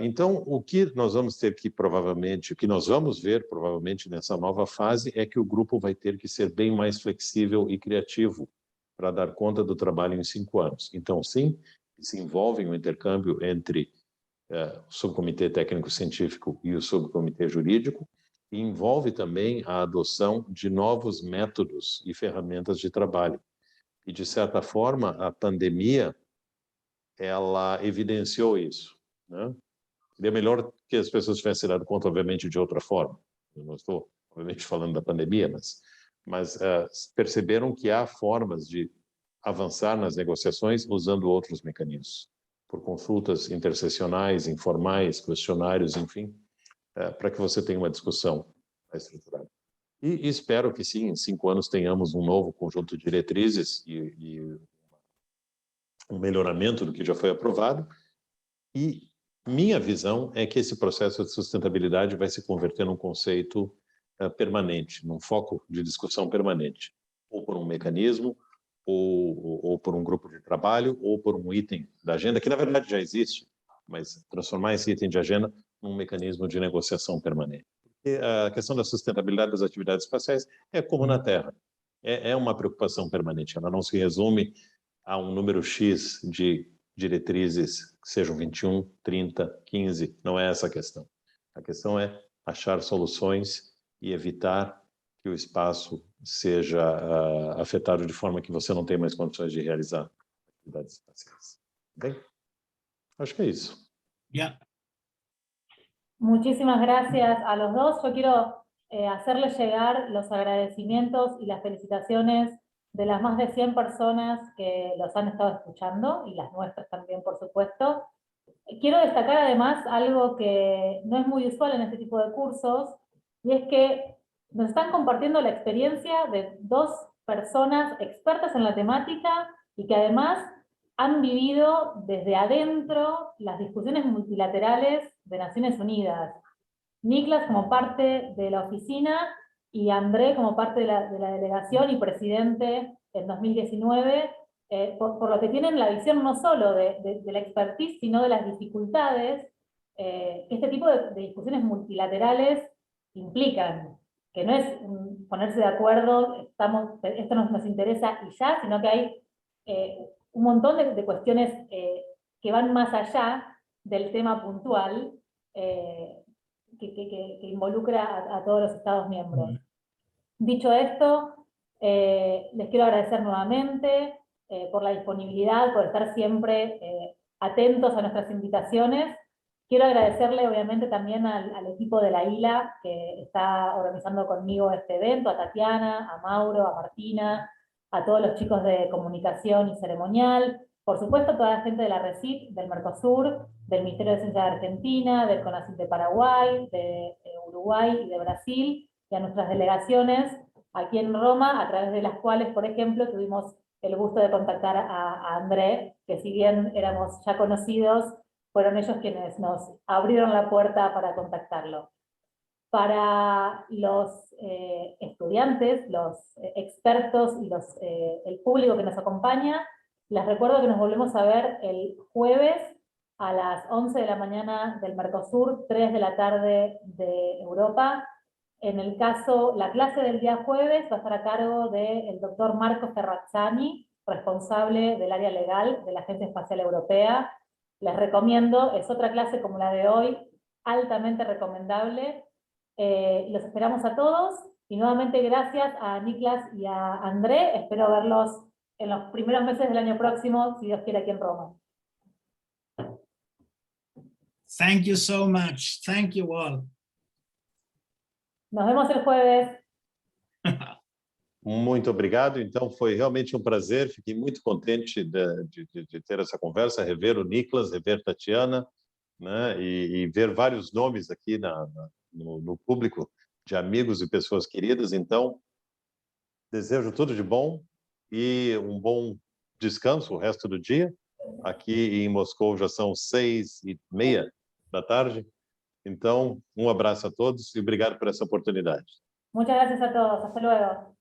Então, o que nós vamos ter que provavelmente, o que nós vamos ver provavelmente nessa nova fase é que o grupo vai ter que ser bem mais flexível e criativo para dar conta do trabalho em 5 anos. Então, sim, se envolve um intercâmbio entre o subcomitê técnico-científico e o subcomitê jurídico, e envolve também a adoção de novos métodos e ferramentas de trabalho. E, de certa forma, a pandemia, ela evidenciou isso, né? Seria melhor que as pessoas tivessem dado conta, obviamente, de outra forma. Eu não estou, obviamente, falando da pandemia, mas perceberam que há formas de avançar nas negociações usando outros mecanismos, por consultas intersessionais, informais, questionários, enfim, para que você tenha uma discussão mais estruturada. E espero que, sim, em 5 anos tenhamos um novo conjunto de diretrizes e um melhoramento do que já foi aprovado. E minha visão é que esse processo de sustentabilidade vai se converter num conceito permanente, num foco de discussão permanente, ou por um mecanismo, ou por um grupo de trabalho, ou por um item da agenda, que na verdade já existe, mas transformar esse item de agenda num mecanismo de negociação permanente. Porque a questão da sustentabilidade das atividades espaciais é como na Terra, é uma preocupação permanente, ela não se resume a um número X de diretrizes que sejam 21, 30, 15, não é essa a questão. A questão é achar soluções e evitar que o espaço seja afetado de forma que você não tenha mais condições de realizar atividades espaciais. Bem, acho que é isso. Yeah. Muchísimas gracias a los dos. Yo quiero hacerles llegar los agradecimientos y las felicitaciones de las más de 100 personas que los han estado escuchando, y las nuestras también, por supuesto. Quiero destacar además algo que no es muy usual en este tipo de cursos, y es que nos están compartiendo la experiencia de dos personas expertas en la temática y que además han vivido desde adentro las discusiones multilaterales de Naciones Unidas. Niklas como parte de la oficina y André como parte de la delegación y presidente en 2019, por lo que tienen la visión no solo de la expertise, sino de las dificultades que este tipo de discusiones multilaterales implican, que no es ponerse de acuerdo, esto nos interesa y ya, sino que hay un montón de cuestiones que van más allá del tema puntual, que involucra a todos los Estados miembros. Dicho esto, les quiero agradecer nuevamente por la disponibilidad, por estar siempre atentos a nuestras invitaciones. Quiero agradecerle obviamente también al equipo de la ILA que está organizando conmigo este evento, a Tatiana, a Mauro, a Martina, a todos los chicos de comunicación y ceremonial, por supuesto a toda la gente de la RECIP, del Mercosur, del Ministerio de Ciencia de Argentina, del CONACYT de Paraguay, de Uruguay y de Brasil, y a nuestras delegaciones aquí en Roma, a través de las cuales, por ejemplo, tuvimos el gusto de contactar a André, que si bien éramos ya conocidos, fueron ellos quienes nos abrieron la puerta para contactarlo. Para los estudiantes, los expertos y el público que nos acompaña, les recuerdo que nos volvemos a ver el jueves a las 11 de la mañana del Mercosur, 3 de la tarde de Europa. En el caso, la clase del día jueves va a estar a cargo del doctor Marco Ferrazzani, responsable del área legal de la Agencia Espacial Europea. Les recomiendo, es otra clase como la de hoy, altamente recomendable. Los esperamos a todos, y nuevamente gracias a Niklas y a André. Espero verlos en los primeros meses del año próximo, si Dios quiere, aquí en Roma. Thank you so much. Thank you all. Nos vemos el jueves. Muito obrigado. Então, foi realmente um prazer. Fiquei muito contente de ter essa conversa, rever o Niklas, rever Tatiana, né, e ver vários nomes aqui no público de amigos e pessoas queridas. Então, desejo tudo de bom e um bom descanso o resto do dia. Aqui em Moscou já são 6:30 da tarde. Então, um abraço a todos e obrigado por essa oportunidade. Muchas gracias a todos. Hasta luego.